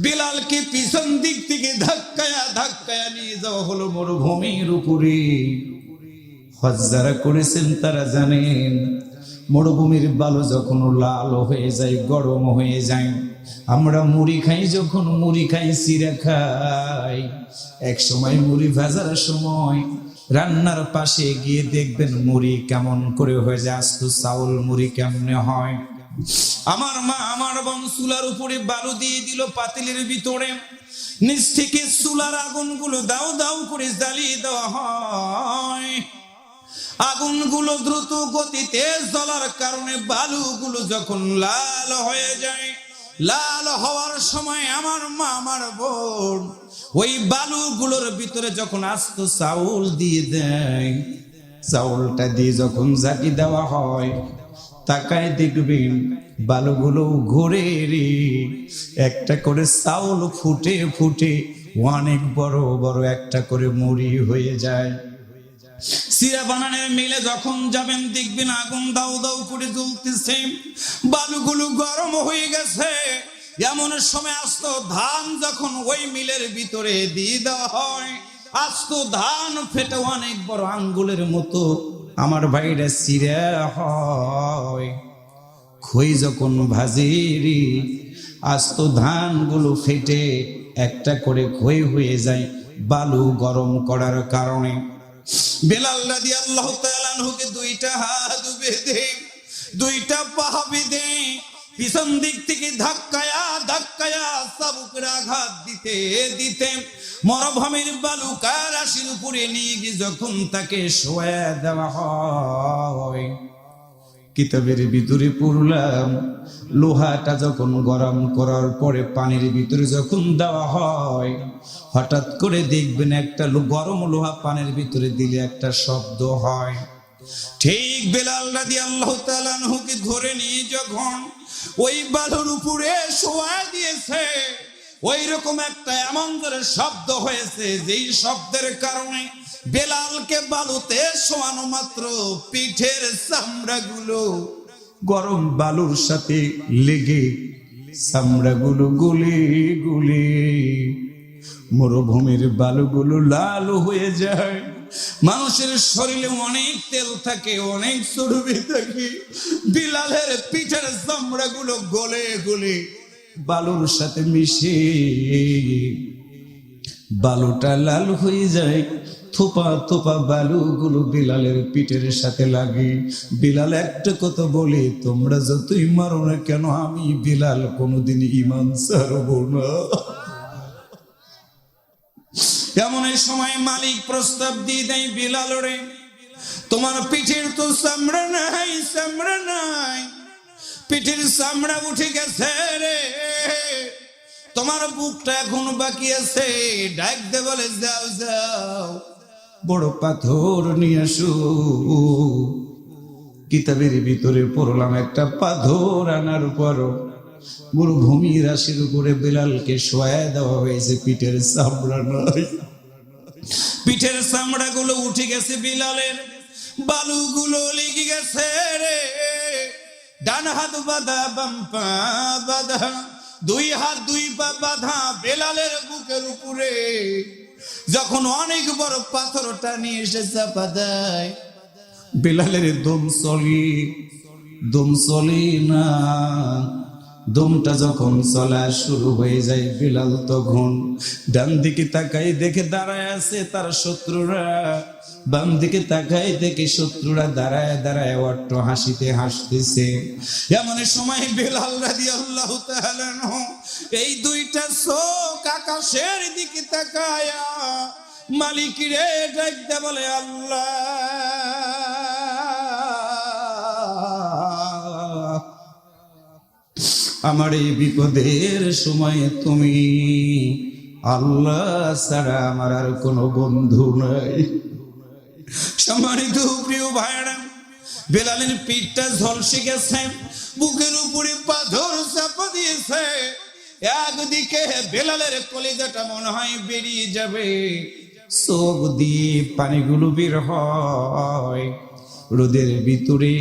বিলালকে পিছন দিক থেকে ধাক্কায়া ধাক্কায়া নিয়ে যাওয়া হলো মরুভূমির উপরে। হজ যারা করেছেন তারা জানেন, মরুভূমির বালু যখন লাল হয়ে যায়, গরম হয়ে যায়, আমরা মুড়ি খাই, যখন মুড়ি খাই চিরা খাই, এক সময় মুড়ি ভাজার সময় রান্নার পাশে গিয়ে দেখবেন মুড়ি কেমন করে হয়ে যায়, আস্ত চাউল মুড়ি কেমনে হয়। আমার মা আমার বোন চুলার উপরে বালু দিয়ে দিল পাতিলের ভিতরে, নিচ থেকে চুলার আগুনগুলো দাও দাও করে জ্বালিয়ে দেওয়া হয়। আগুনগুলো দ্রুত গতিতে জ্বলার কারণে বালুগুলো যখন লাল হয়ে যায়, লাল হওয়ার সময় আমার মা আমার বোন ওই বালুগুলোর ভিতরে যখন আস্ত চাউল দিয়ে দেয়, চাউলটা দিয়ে যখন ঝাঁকি দেওয়া হয়, তাকায় দেখবেন বালুগুলো ঘুরে রে একটা করে চাউল ফুটে ফুটে অনেক বড় বড় একটা করে মুড়ি হয়ে যায়। সিরা বানানোর মিলে যখন যাবেন দেখবেন আগুন দাউ দাউ করে জ্বলতেছে, বালুগুলো গরম হয়ে গেছে। এমন সময় আস্ত ধান যখন ওই মিলের ভিতরে দিয়ে দেওয়া হয়, আস্ত ধান ফেটে অনেক বড় আঙ্গুলের মতো আমার ভাইরা সিরা হয়। খই যখন ভাজিরি আস্ত ধানগুলো ফেটে একটা করে খই হয়ে যায় বালু গরম করার কারণে। বেলাল রাদিয়াল্লাহু তাআলা আনহুকে দুইটা হাত বেঁধে দুইটা পা বেঁধে পিছন দিক থেকে ধাক্কায়া ধাক্কায়া চাবুকের আঘাত দিতে দিতে মরুভূমির বালুকা রাশির উপরে নিয়ে গিয়ে যখন তাকে শোয়া দেওয়া হয়, কিতাবের ভিতরে পড়লাম লোহাটা যখন গরম করার পরে পানির ভিতরে যখন দেওয়া হয়, হঠাৎ করে দেখবেন একটা গরম লোহা পানির ভিতরে দিলে একটা শব্দ হয়। ঠিক বেলাল রাদিয়াল্লাহু তাআলা আনহুকে ধরে নিয়ে যখন ওই বালুর উপরে শোয়া দিয়েছে, ওই রকম একটা এমন করে শব্দ হয়েছে, যেই শব্দের কারণে বেলালকে বালুতে শোয়ানো মাত্র পিঠের চামড়াগুলো গরম বালুর সাথে লেগে চামড়াগুলো গলে গলে মরুভূমির বালুগুলো লাল হয়ে যায়। মানুষের শরীরে অনেক তেল থাকে, অনেক চর্বি থাকে, বিলালের পিঠের চামড়াগুলো গলে গলে বালুর সাথে মিশে বালুটা লাল হয়ে যায়। থোপা থোপা বালুগুলো বিলালের পিঠের সাথে লাগে। বিলাল একটা কথা বলে, তোমরা যতই মারো না কেন আমি বিলাল কোনোদিন ঈমান ছাড়বো না। এমন সময় মালিক প্রস্তাব দিয়ে দেয়, বিলাল রে, তোমার পিঠের তো চামড়া নাই, চামড়া নাই, পিঠের চামড়া উঠে গেছে রে, তোমার বুকটা এখন বাকি আছে। ডাক দে বলে, যাও যাও বড় পাথর নিয়ে আসো। কিতাবের ভিতরে পড়লাম একটা পাথর আনার পরও মরুভূমি রাশির উপরে বিলালকে শোয়া দেওয়া হয়েছে, পিঠের চামড়া নাই। পিঠের চামড়া গুলো উঠে গেছে বিলালের, বালুগুলো লেগে গেছে রে। ডান হাত বাঁধা, বাম পা বাঁধা, দুই হাত দুই পা বাঁধা বেলালের বুকের উপরে যখন অনেক বড় পাথরটা নিয়ে এসে চাপা দেয়, বেলালের দম চলে না। দমটা যখন চলা শুরু হয়ে যায়, বিলাল তখন ডান দিকে তাকাই দেখে দাঁড়ায় আছে তার শত্রুরা, বাম দিকে তাকাই দেখে শত্রুরা দাঁড়ায় দাঁড়ায় অট্ট হাসিতে হাসতেছে। এমন সময় বেলাল রাদিয়াল্লাহু তাআলা আনহু এই দুইটা চোখ আকাশের দিকে তাকায়া মালিক রে ডাকতে বলে, আল্লাহ আমার এই বিপদের সময় তুমি আল্লাহ ছাড়া আমার আর কোনো বন্ধু নাই। সম্মানিত প্রিয় ভাইরা, বেলালের পিঠটা ঝলসে গেছে, বুকের উপরে পাথর চাপা দিয়েছে। একদিকে বেলালের কলিজাটা মনে হয় বেরিয়ে যাবে, চোখ দিয়ে পানিগুলো বের হয়। রোদের ভিতরে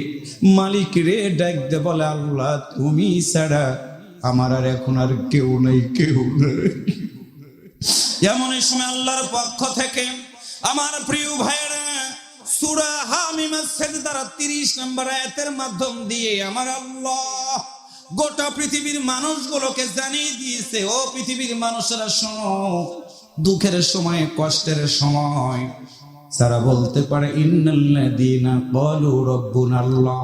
মালিক রে ডাকতে বলে, আল্লাহ তুমি ছাড়া আমার আর এখন আর কেউ নাই, কেউ নাই। এমন সময় আল্লাহর পক্ষ থেকে আমার প্রিয় ভাইরা সূরা হামিমের সিজদার 30 নম্বর আয়াতের মাধ্যম দিয়ে আমার আল্লাহ গোটা পৃথিবীর মানুষগুলোকে জানিয়ে দিয়েছে, ও পৃথিবীর মানুষেরা শোনো, দুঃখের সময়, কষ্টের সময় যারা বলতে পারে ইন্নাল্লাযীনা ক্বালু রাব্বুনাল্লাহ,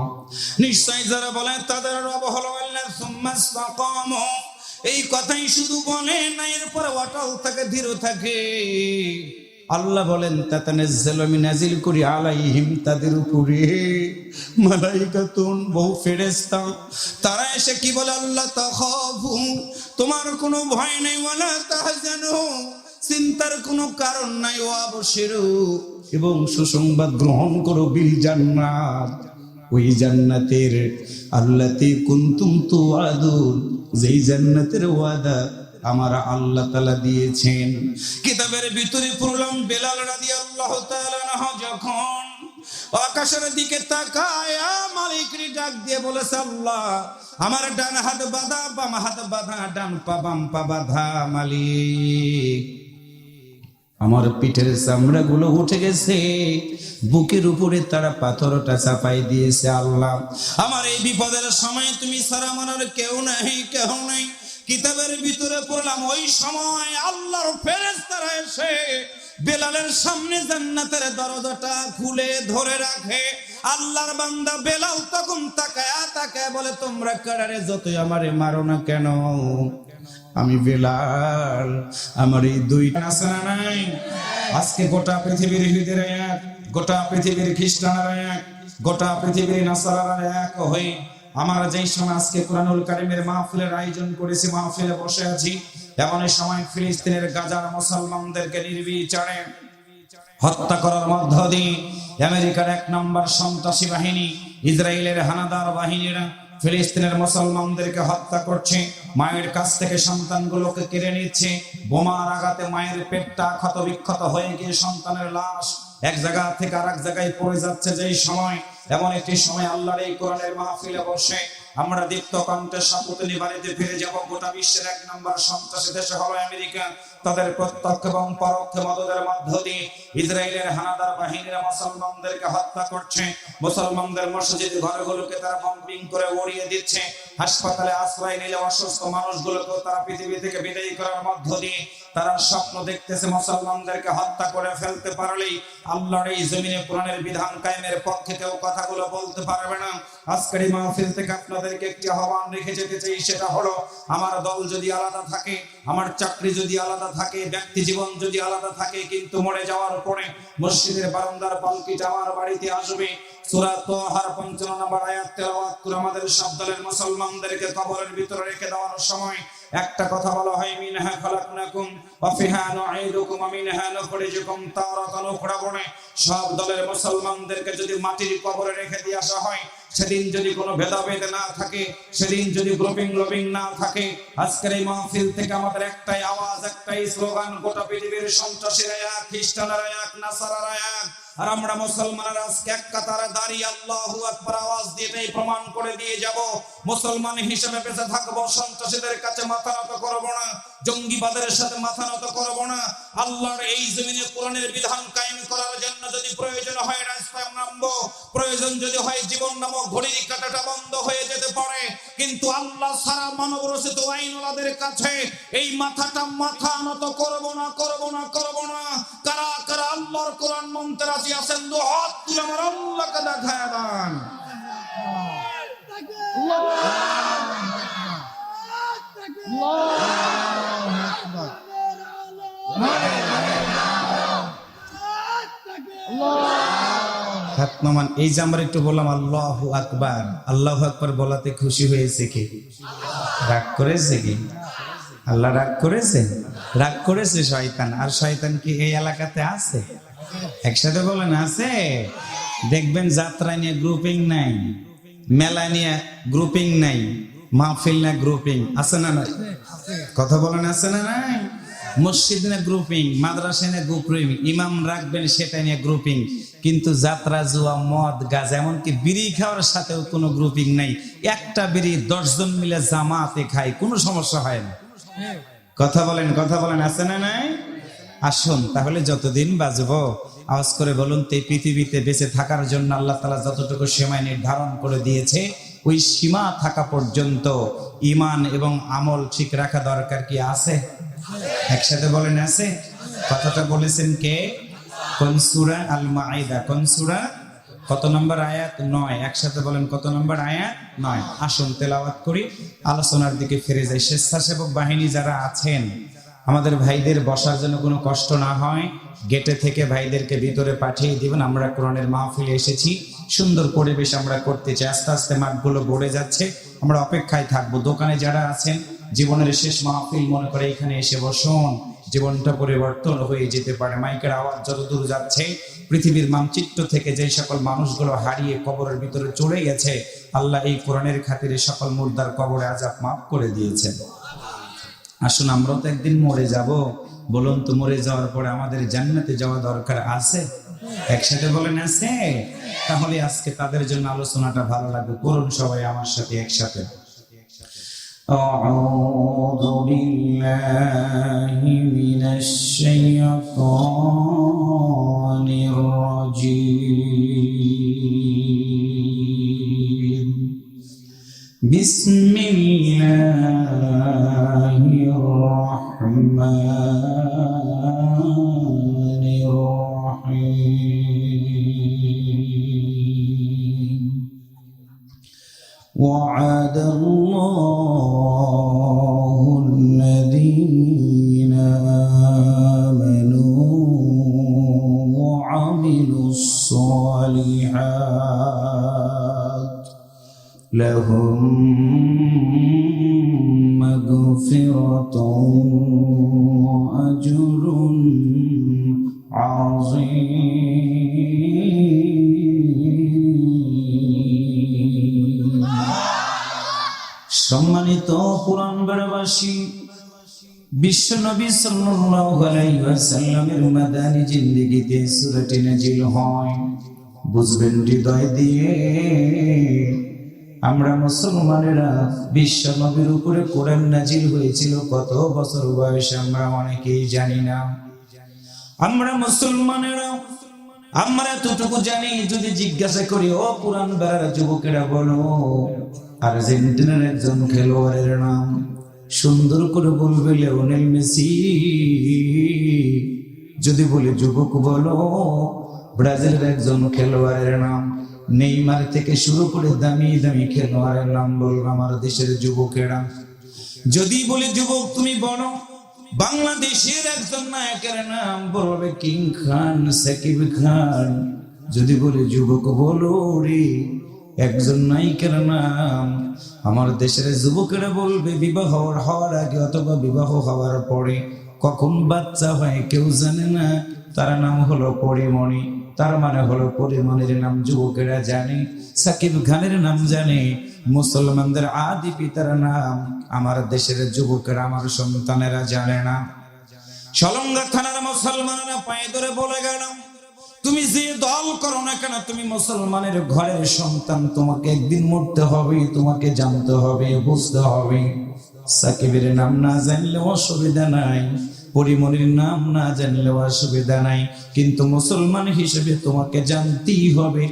নিশ্চয় যারা বলে তাদের রব হলো আল্লাহ, সুম্মা ইসতাকামু, এই কথাই শুধু বলে না, এরপর অটল থাকে, দৃঢ় থাকে। আল্লাহ বলেন তাতানাজ্জালু, আমি নাজিল করি আলাইহিম, তাদের উপরে মালাইকাতুন, বহু ফেরেশতা, তারা এসে কি বলে, আল্লাহ তাখাফু, তোমার কোনো ভয় নেই, ওয়ালা তাহজানু, চিন্তার কোনো কারণ নাই, ওয়াবশিরু, এবং সুসংবাদ গ্রহণ করো, বিল জান্নাত, ওই জান্নাতের, আল্লাতী কুনতুম তুআদুন, যেই জান্নাতের ওয়াদা আমার আল্লাহ তাআলা দিয়েছেন। কিতাবের ভিতরে পড়লাম বেলাল রাদিয়াল্লাহু তাআলা আনহু যখন আকাশের দিকে তাকায় মালিককে ডাক দিয়ে বলেছে, আল্লাহ আমার ডান হাত বাঁধা, বাম হাত বাঁধা, ডান পা বাম পা বাঁধা, মালিক আমার পিঠের চামড়া গুলো উঠে গেছে, বুকের উপরে তারা পাথরটা চাপাই দিয়েছে, আল্লাহ আমার এই বিপদের সময় তুমি ছাড়া আমার আর কেউ নাই, কেউ নাই। কিতাবের ভিতরে পড়লাম ওই সময় আল্লাহর ফেরেশতারা এসে বেলালের সামনে জান্নাতের দরজাটা খুলে ধরে রাখে। আল্লাহর বান্দা বেলাল তখন তাকায় বলে, তোমরা কারারে যতই আমারে মারো না কেন, আমি বেলাল, আমার এই দুইটা আছে না নাই? আজকে গোটা পৃথিবীর হিন্দুরা এক, গোটা পৃথিবীর খ্রিস্টানরা এক, গোটা পৃথিবীর নাসারারা এক হয়ে আমার যেই সময় আজকে কোরআনুল কারীমের মাহফিলের আয়োজন করেছি, মাহফিলে বসে আছি, এমন সময় ফিলিস্তিনের গাজার মুসলমানদেরকে নির্বিচারে হত্যা করার মধ্য দিয়ে আমেরিকার 1 নম্বর সন্ত্রাসী বাহিনী, ইসরায়েলের হানাদার বাহিনীরা ফিলিস্তিনের মুসলমানদেরকে হত্যা করছে, মায়ের কাছ থেকে সন্তানগুলোকে কেড়ে নিচ্ছে, বোমার আঘাতে মায়ের পেটটা ক্ষত বিক্ষত হয়ে গিয়ে সন্তানের লাশ এক জায়গা থেকে আরেক জায়গায় পড়ে যাচ্ছে। যেই সময়, এমন একটি সময় আল্লাহর এই কোরআনের মাহফিলে বসে আমরা দীপ্ত কণ্ঠে শপথ নিবারিতে ফিরে যাব, গোটা বিশ্বের 1 নম্বর সন্ত্রাসী দেশ হলো আমেরিকা। তাদের প্রত্যক্ষ এবং পরোক্ষ মদদের মধ্য দিয়ে ইসরায়েলের হানাদার বাহিনীরা মুসলমানদেরকে হত্যা করছে, মুসলমানদের মসজিদ ঘরগুলোকে তারা বম্বিং করে উড়িয়ে দিচ্ছে, হাসপাতালে আশ্রয় নিলে অসুস্থ মানুষগুলোকে তারা পৃথিবী থেকে বিদায়ী করার মধ্য দিয়ে তারা স্বপ্ন দেখতেছে মুসলমানদেরকে হত্যা করে ফেলতে পারলেই আল্লাহর এই জমিনে কোরআনের বিধান কায়েমের পক্ষে কেউ কথাগুলো বলতে পারবে না। আজকের এই মাহফিল থেকে আপনাদেরকে একটি আহ্বান রেখে যেতে চাই, সেটা হলো আমার দল যদি আলাদা থাকে, আমার চাকরি যদি আলাদা থাকে, ব্যক্তি জীবন যদি আলাদা থাকে, কিন্তু মরে যাওয়ার পরে মসজিদের বারান্দার পালকিটা আমার বাড়িতে আসবে। সূরা তাহার 55 নম্বর আয়াত তেলাওয়াত করে আমাদের সব দলের মুসলমানদেরকে কবরের ভিতরে রেখে দেওয়ার সময় একটা কথা বলা হয়, মিনহা খালাকনাকুম ওয়া ফিহা নুঈদুকুম ওয়া মিনহা নুখরিজুকুম তারাতান উখরা। সব দলের মুসলমানদেরকে যদি মাটির কবরে রেখে দিয়ে আসা হয়, সেদিন যদি কোনো ভেদাভেদ না থাকে, সেদিন যদি গ্রুপিং লবিং না থাকে, আজকের এই মাহফিল থেকে আমাদের একটাই আওয়াজ, একটাই স্লোগান, গোটা পৃথিবীর সন্ত্রাসীরা এক, খ্রিস্টানরা এক, নাসারারা এক, আর আমরা মুসলমানরা আজকে এক কাতারে দাঁড়িয়ে আল্লাহু আকবার আওয়াজ দিয়ে এটাই প্রমাণ করে দিয়ে যাব, মুসলমান হিসেবে বেঁচে থাকবো, সন্ত্রাসীদের কাছে মাথা নত করব না, জঙ্গিবাদের সাথে মাথা নত করব না। আল্লাহর এই জমিনে কোরআনের বিধান কায়েম করার জন্য যদি প্রয়োজন হয় রাস্তায় নামবো, প্রয়োজন যদি হয় জীবন নামক ঘড়ির কাঁটাটা বন্ধ হয়ে যেতে পারে, কিন্তু আল্লাহ সারা মানব রচিত আইনওয়ালাদের কাছে এই মাথা নত করব না, করব না, করব না। কারা কারা আল্লাহর কোরআন মানতে রাজি আছেন? দুহাত তুলে আমার আল্লাহকে দেখায় দেন। এই যে আমরা একটু বললাম আল্লাহু আকবার, আল্লাহু আকবার বলাতে খুশি হয়েছে কি? রাগ করেছে কি? আল্লাহ রাগ করেছে? রাগ করেছে শয়তান। আর শয়তান কি এই এলাকাতে আছে? একসাথে বলেন আছে? দেখবেন যাত্রা নিয়ে গ্রুপিং নাই, মেলা নিয়ে গ্রুপিং নাই, মাহফিল না গ্রুপিং আছে না নাই? কথা বলেন আছে না নাই? মসজিদ না গ্রুপিং, মাদ্রাসা না গ্রুপিং, ইমাম রাখবেন সেটা নিয়ে গ্রুপিং, কিন্তু যাত্রা, জুয়া, মদ, গাঁজা, এমনকি বিড়ি খাওয়ার সাথেও কোনো গ্রুপিং নাই। একটা বিড়ি 10 জন মিলে জামাতে খায়, কোনো সমস্যা হয় না। কথা বলেন, কথা বলেন, আছে না নাই? আসুন তাহলে যতদিন বাঁচবো আওয়াজ করে বলুন তো, এই পৃথিবীতে বেঁচে থাকার জন্য আল্লাহ তাআলা যতটুকু সীমা নির্ধারণ করে দিয়েছে, ওই সীমা থাকা পর্যন্ত ঈমান এবং আমল ঠিক রাখা দরকার কি আছে? একসাথে বলেন আছে। কথাটা বলেছেন কে? কোন সূরা? আল মাইদা। কোন সূরা? কত নম্বর আয়াত? 9। একসাথে বলেন, কত নম্বর আয়াত? 9। আসুন তেলাওয়াত করি, আলোচনার দিকে ফিরে যাই। স্বেচ্ছাসেবক বাহিনী যারা আছেন, আমাদের ভাইদের বসার জন্য কোনো কষ্ট না হয়, গেটে থেকে ভাইদেরকে ভিতরে পাঠিয়ে দিবেন। আমরা কোরআনের মাহফিলে এসেছি, সুন্দর পরিবেশ আমরা করতে চাই। আস্তে আস্তে মাঠগুলো ভরে যাচ্ছে, আমরা অপেক্ষায় থাকবো। দোকানে যারা আছেন, জীবনের শেষ মাহফিল মনে করে এখানে এসে বসুন, জীবনটা পরিবর্তন হয়ে যেতে পারে। মাইকের আওয়াজ যতদূর যাচ্ছে, পৃথিবীর মানচিত্র থেকে যে সকল মানুষগুলো হারিয়ে কবরের ভিতরে চলে গেছে, আল্লাহ এই কোরআনের খাতিরে সকল মুর্দার কবরে আযাব মাফ করে দিয়েছেন। আসুন, আমরাও তো একদিন মরে যাব। বলুন তো, মরে যাওয়ার পরে আমাদের জান্নাতে যাওয়া দরকার আছে? একসাথে বলেন আছে। তাহলে আজকে তাদের জন্য আলোচনাটা ভালো লাগবে। করুন সবাই আমার সাথে একসাথে। আউযু বিল্লাহি মিনাশ শাইতানির রাজীম। বিসমিল্লাহির রহমানির রহিম। وعد الله الذين آمنوا وعملوا الصالحات لهم مغفرة وأجر عظيم। সম্মানিত পুরাণবাসী, বিশ্বনবী সাল্লাল্লাহু আলাইহি ওয়াসাল্লামের মাদানী জিন্দেগিতে সূরাটি নাজিল হয়। বুঝবেন হৃদয় দিয়ে, আমরা মুসলমানেরা বিশ্বনবীর উপরে কোরআন নাজিল হয়েছিল কত বছর বয়সে আমরা অনেকেই জানি না। আমরা মুসলমানেরা আমরা এতটুকু জানি, যদি জিজ্ঞাসা করি, ও কোরআন বেড়ার যুবকেরা বলো আর্জেন্টিনার একজন খেলোয়াড়ের নাম, সুন্দর করে বলবে লিওনেল মেসি। যদি বলে যুবক বলো ব্রাজিলের একজন খেলোয়াড়ের নাম, নেইমার থেকে শুরু করে দামি দামি খেলোয়াড়ের নাম বলবে আমার দেশের যুবকেরা। যদি বলে যুবক তুমি বলো বাংলাদেশের একজন নায়কের নাম, বলবে কিং খান, সাকিব খান। যদি বলে যুবক বলো রে একজন নায়িকার নাম, আমার দেশের যুবকেরা বলবে বিবাহ হওয়ার আগে অথবা বিবাহ হওয়ার পরে, কখন বাচ্চা হয় কেউ জানে না, তার নাম হলো পরিমণি। তার মানে হলো পরিমণির নাম যুবকেরা জানে, সাকিব খানের নাম জানে, মুসলমানদের আদি পিতার নাম আমার দেশের যুবকেরা, আমার সন্তানেরা জানে না। সলঙ্গা থানার মুসলমানেরা পায়ে ধরে বলে গেল, তুমি যে দল করো না কেন, তুমি মুসলমানের ঘরের সন্তান, তোমাকে একদিন মরতে হবে, তোমাকে জানতে হবে, বুঝতে হবে। সাকিবের নাম না জানলে অসুবিধা নাই, পরিমণির নাম না জানলে অসুবিধা নাই, কিন্তু মুসলমান হিসেবে তোমাকে জানতেই হবে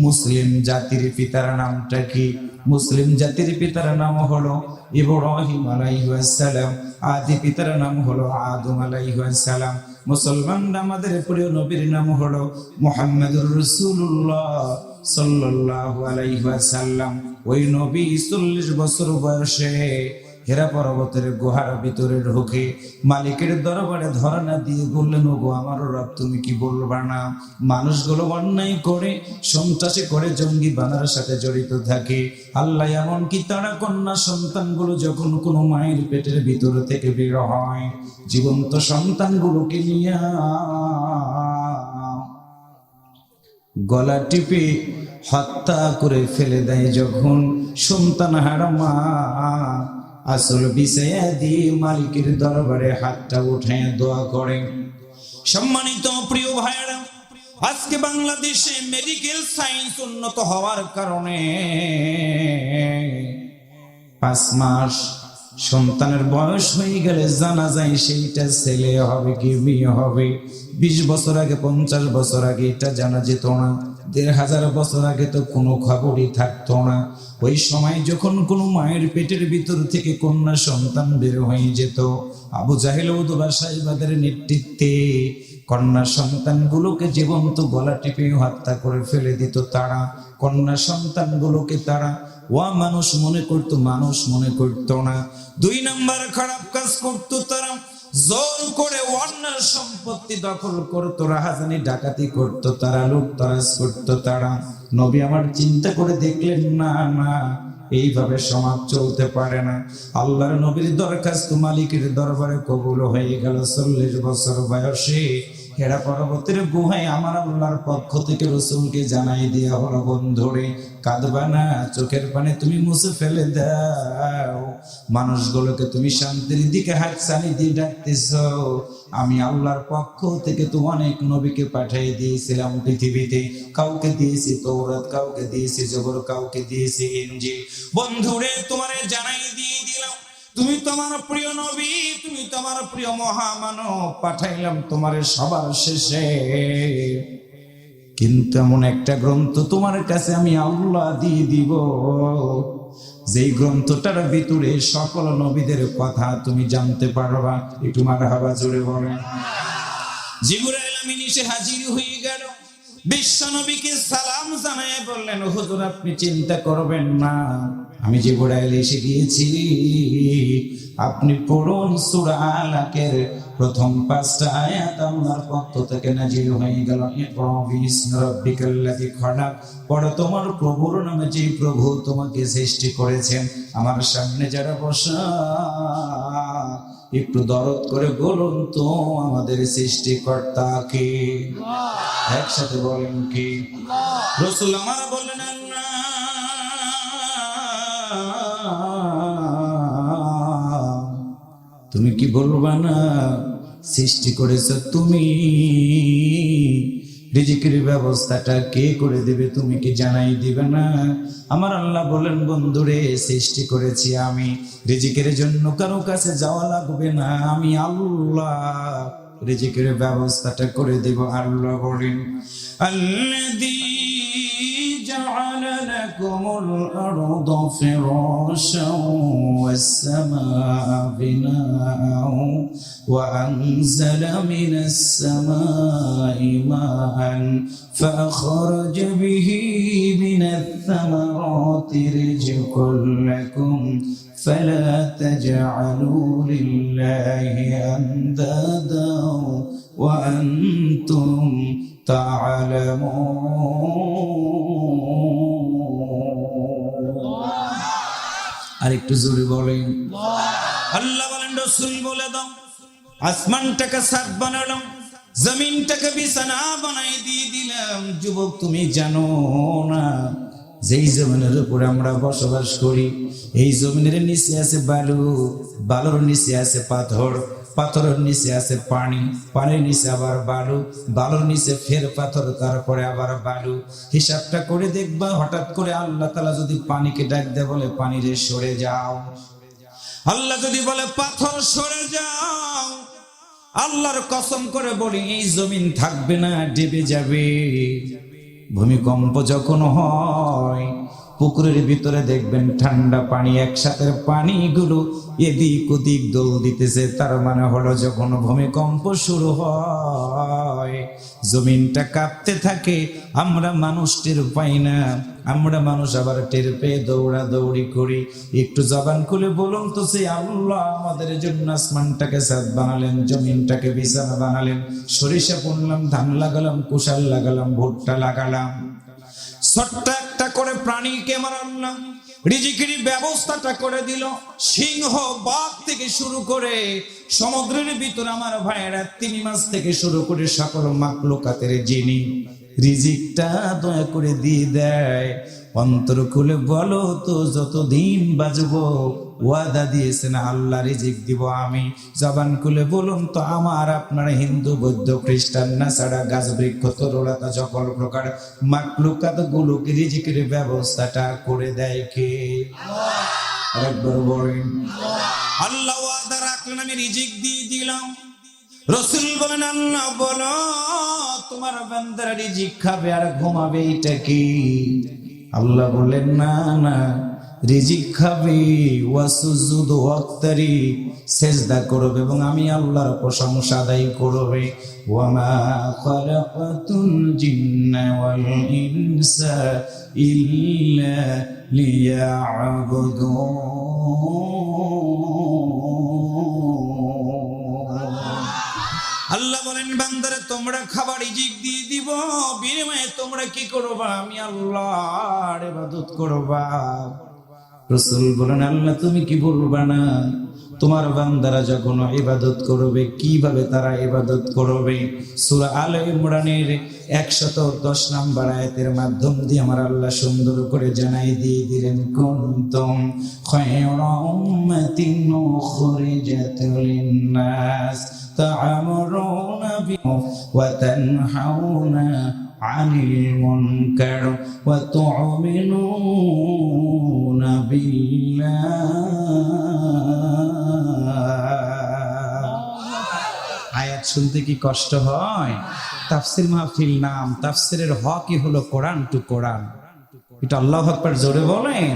মুসলিম জাতির পিতার নামটা কি। মুসলিম জাতির পিতার নাম হলো ইব্রাহিম আলাইহিস সালাম, আদি পিতার নাম হলো আদম আলাইহিস সালাম। মুসলমান আমাদের প্রিয় নবীর নাম হলো মুহাম্মদুর রাসূলুল্লাহ সাল্লাল্লাহু আলাইহি ওয়াসাল্লাম। ওই নবী 40 বছর বয়সে হেরা পর্বতের গুহার ভিতরে ঢুকে মালিকের দরবারে ধরনা দিয়ে বললেন, ওগো আমার রব, তুমি কি বলবা না মানুষগুলো অন্যায় করে, সন্ত্রাসী করে, জঙ্গি বানার সাথে জড়িত থাকে। আল্লাহ এমনকি তারা কন্যা সন্তানগুলো যখন কোনো মায়ের পেটের ভিতর থেকে বের হয়, জীবন্ত সন্তানগুলোকে নিয়ে গলা টিপে হত্যা করে ফেলে দেয়। যখন সন্তান হারা মা আসল বিষয়া দিয়ে মালিকের দরবারে হাতটা উঠায় দোয়া করে। সম্মানিত প্রিয় ভাইয়েরা, আজকে বাংলাদেশে মেডিকেল সায়েন্স উন্নত হওয়ার কারণে 5 মাস সন্তানের বয়স হয়ে গেলে জানা যায় সেইটা ছেলে হবে কি মেয়ে হবে। 20 বছর আগে 50 বছর আগে এটা জানা যেত না। 1500 বছর আগে তো কোনো খবরই থাকতো না। ওই সময় যখন কোনো মায়ের পেটের ভিতর থেকে কন্যা সন্তান বের হয়ে যেত, আবু জাহেল উতবা সাইবাদের নেতৃত্বে কন্যা সন্তানগুলোকে জীবন্ত গলা টিপে হত্যা করে ফেলে দিত তারা। কন্যা সন্তানগুলোকে তারা মানুষ মনে করতো, মানুষ মনে করতো না। 2 নাম্বার খারাপ কাজ করতো তারা, জোর করে অন্যের সম্পত্তি দখল করতো, রাহাজানি ডাকাতি করতো তারা, লুটতরাজ করতো তারা। নবী আমার চিন্তা করে দেখলেন না না, এইভাবে সমাজ চলতে পারে না। আল্লাহর নবীর দরখাস্ত মালিকের দরবারে কবুল হয়ে গেল। 40 বছর বয়সে হেরা পর্বতের গুহায় আমার আল্লাহর পক্ষ থেকে রাসূলকে জানাই দেয়া হলো, বন্ধুরে কাঁদবা না, চোখের পানি তুমি মুছে ফেলে দাও। মানুষগুলোকে তুমি শান্তির দিকে হাতছানি দিয়ে ডাকতেছো। আমি আল্লাহর পক্ষ থেকে তো অনেক নবীকে পাঠিয়ে দিয়েছিলাম পৃথিবীতে। কাউকে দিয়েছি তৌরাত, কাউকে দিয়েছি জবর, কাউকে দিয়েছি ইনজিল। বন্ধুরে তোমারে জানাই দিয়ে দিলাম, তুমি তোমার প্রিয় নবী, তুমি তোমার প্রিয় মহামানব পাঠাইলাম তোমারে সবার শেষে। কিন্তু এমন একটা গ্রন্থ তোমার কাছে আমি আল্লাহ দিয়ে দিব, যেই গ্রন্থটার ভিতরে সকল নবীদের কথা তুমি জানতে পারবা। একটু মারহাবা জোরে বলেন। জিবরাইল আমিন এসে হাজির হয়ে গেল, বিশ্ব নবীকে সালাম জানায় বললেন, হুজুর আপনি চিন্তা করবেন না, আমি জিবরাইল এসে গিয়েছি। আপনি পড়ুন সূরা আলাকের প্রথম 5টা আয়াত আল্লাহর পক্ষ থেকে নাজিল হয়ে গেল। ইকরা বিসমি রাব্বিকাল্লাযী খলাক, পড়ো তোমার প্রভুর নামে, যে প্রভু তোমাকে সৃষ্টি করেছেন। আমার সামনে যারা বসা, একটু দরদ করে বলুন তো আমাদের সৃষ্টিকর্তা কে? একসাথে বলেন কি? রাসূল আমার বললেন আল্লাহ। তুমি কি বলবা না সৃষ্টি করেছো তুমি? রিজিকের ব্যবস্থাটা কে করে দিবে তুমি কি জানাই দিবে না? আমার আল্লাহ বলেন, বন্ধুরে সৃষ্টি করেছি আমি, রিজিকের জন্য কারো কাছে যাওয়া লাগবে না, আমি আল্লাহ রিজিকের ব্যবস্থাটা করে দেব। আল্লাহ বলেন, আল্লাযী জাআলা লাকুমুল আরদা ফিরাশান ওয়াস সামাআ বিনাআন ওয়া আনজালা মিনাস সামাই মাআন ফাআখরাজা বিহি মিনাত থামারাতি রিজকান লাকুম فلا تجعلوا لله أندادا وأنتم تعلمون। আরেকটু জোরে বলেন। আল্লাহ বলেন, রাসূল বলে দাও, আসমানটাকে ছাদ বানালাম, জমিনটাকে বিছানা বানাই দিয়ে দিলাম। যুবক তুমি জানো না, যেই জমিনের উপরে আমরা বসবাস করি, এই জমিনের নিচে আছে বালু, বালুর নিচে আছে পাথর, পাথরের নিচে আছে পানি, পানির নিচে আবার বালু, বালুর নিচে ফের পাথর, তারপরে আবার বালু। হিসাবটা করে দেখবা, হঠাৎ করে আল্লাহ তাআলা যদি পানিকে ডাক দেয়, বলে পানি রে সরে যাও, আল্লাহ যদি বলে পাথর সরে যাও, আল্লাহর কসম করে বলি এই জমিন থাকবে না, ডেবে যাবে। ভূমিকম্প যখন হয়, পুকুরের ভিতরে দেখবেন ঠান্ডা পানি, একসাথে পানিগুলো এদিক ওদিক দোল দিতেছে। তার মানে হলো যখন ভূমিকম্প শুরু হয়, জমিনটা কাঁপতে থাকে, আমরা মানুষ টের পাই না। আমরা মানুষ আবার টের পেয়ে দৌড়া দৌড়ি করি। একটু জবান খুলে বলুন তো, সেই আল্লাহ আমাদের জন্য আসমানটাকে ছাদ বানালেন, জমিনটাকে বিছানা বানালেন, সরিষা বুনলাম, ধান লাগালাম, কুশাল লাগালাম, ভুট্টা লাগালাম, ছোট্ট একটা করে প্রাণীকে আমার আল্লাহ রিজিকের ব্যবস্থাটা করে দিল। সিংহ বাঘ থেকে শুরু করে সমুদ্রের ভিতর আমার ভাইয়েরা তিমি মাছ থেকে শুরু করে সকল মাখলুকাতের যিনি রিজিকটা দয়া করে দিয়ে দেয়। অন্তর খুলে বলো তো, যতদিন বাঁচবো ওয়াদা দিয়েছেন আল্লাহ রিজিক দিব আমি। জবান খুলে বলুন তো, আমার আপনার হিন্দু বৌদ্ধ খ্রিস্টান না ছাড়া গাছ বৃক্ষ তরুলতা সকল প্রকার মাকলুকাত গুলোকে রিজিকের ব্যবস্থাটা করে দেয় কে? আরেকবার বলেন। আল্লাহ ওয়াদা রাখলেন আমি রিজিক দিয়ে দিলাম। রাসূল বলেন আল্লাহ বলো তোমার বান্দারা রিজিক খাবে আর ঘুমাবে, এটা কি? আল্লাহ বলেন না না, রিজিক খাবে ওয়াসুজুদু ওয়াক্তারি, সেজদা করবে এবং আমি আল্লাহর প্রশংসা আদায় করবে। ওয়ামা খালাকাতুল জিন্না ওয়াল ইনসা ইল্লা লিয়া'বুদুন। আল্লাহ বলেন বান্দারে তোমরা খাবার রিজিক দিয়ে দিব, বিনিময়ে তোমরা কি করবা? আমি আল্লাহর ইবাদত করবা। রাসূল বলেন আল্লাহ তুমি কি বলবা না? তোমার বান্দারা যখন ইবাদত করবে কিভাবে তারা ইবাদত করবে? সূরা আলে ইমরানের 110 নম্বর আয়াতের মাধ্যম দিয়ে আমার আল্লাহ সুন্দর করে জানাই দিয়ে দিলেন, কুনতুম খায়রা উম্মাতিন উখরিজাত লিন-নাস তা'মুরুনা বিল ওয়া তানহাউনা আনিল মুনকার ওয়া তু'মিনুনা বিল্লাহ। আয়াত শুনতে কি কষ্ট হয়? তাফসীর মাহফিল নাম, তাফসীরের হকই হলো কোরআন টু কোরআন। এটা আল্লাহু আকবার জোরে বলেন।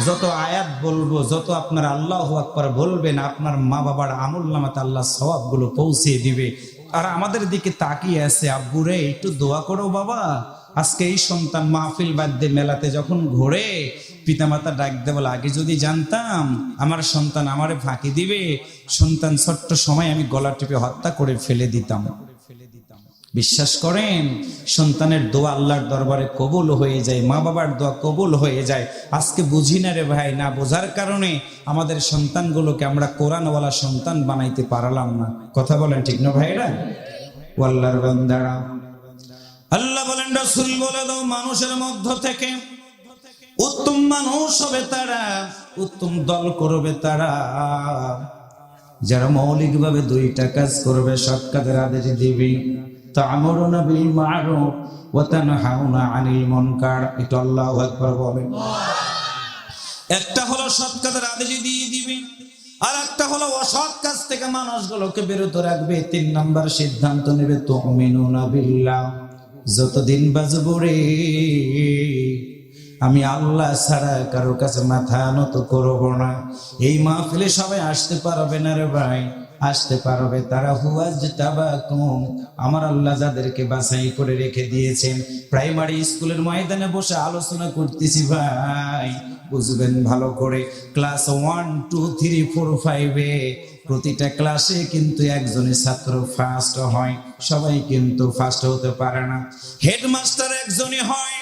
যত আয়াত বলবো, যত আপনার আল্লাহু আকবার বলবেন, আপনার মা বাবার আমলনামাতে আল্লাহ সওয়াবগুলো পৌঁছে দিবে। আর আমাদের দিকে তাকিয়ে আছে, আব্বুরে একটু দোয়া করো বাবা। আজকে এই সন্তান মাহফিল বাদ্যে মেলাতে যখন ঘোরে, পিতামাতা ডাক দেবল, আগে যদি জানতাম আমার সন্তান আমারে ফাঁকি দিবে, সন্তান ছোট্ট সময় আমি গলা টিপে হত্যা করে ফেলে দিতাম। বিশ্বাস করেন সন্তানের দোয়া আল্লাহর দরবারে কবুল হয়ে যায়, মা বাবার দোয়া কবুল হয়ে যায়। আজকে বুঝি না রে ভাই, না বোঝার কারণে আমাদের সন্তানগুলোকে আমরা কোরআনওয়ালা সন্তান বানাইতে পারলাম না। কথা বলেন ঠিক না ভাইরা? ও আল্লাহর বান্দারা, আল্লাহ বলেন রাসূল বলে দাও মানুষের মধ্য থেকে উত্তম মানুষ হবে তারা, উত্তম দল করবে তারা যারা মৌলিকভাবে দুইটা কাজ করবে, সৎ কাজের আদেশ দিবে। তা'মুরুনা বিল মা'রুফ ওয়া তানহাউনা আনিল মুনকার। এটা আল্লাহু আকবার বলেন। একটা হলো সৎ কাজের আদেশ দিয়ে দিবে, আর একটা হলো অসৎ কাজ থেকে মানুষগুলোকে বিরত রাখবে। 3 নাম্বার সিদ্ধান্ত নেবে তু'মিনুনা বিল্লাহ। যতদিন বাঁচবো রে আমি আল্লাহ ছাড়া কারো কাছে মাথা নত করব না। এই মাহফিলে সবাই আসতে পারবে না রে ভাই, আসতে পারবে তারা হুয়াজতাবাকুম, আমার আল্লাহ যাদেরকে বাছাই করে রেখে দিয়েছেন। প্রাইমারি স্কুলের ময়দানে বসে আলোচনা করতেছি ভাই, বুঝবেন ভালো করে। ক্লাস 1, 2, 3, 4, 5 প্রতিটা ক্লাসে কিন্তু একজনের ছাত্র ফার্স্ট হয়, সবাই কিন্তু ফার্স্ট হতে পারে না। হেডমাস্টার একজনই হয়।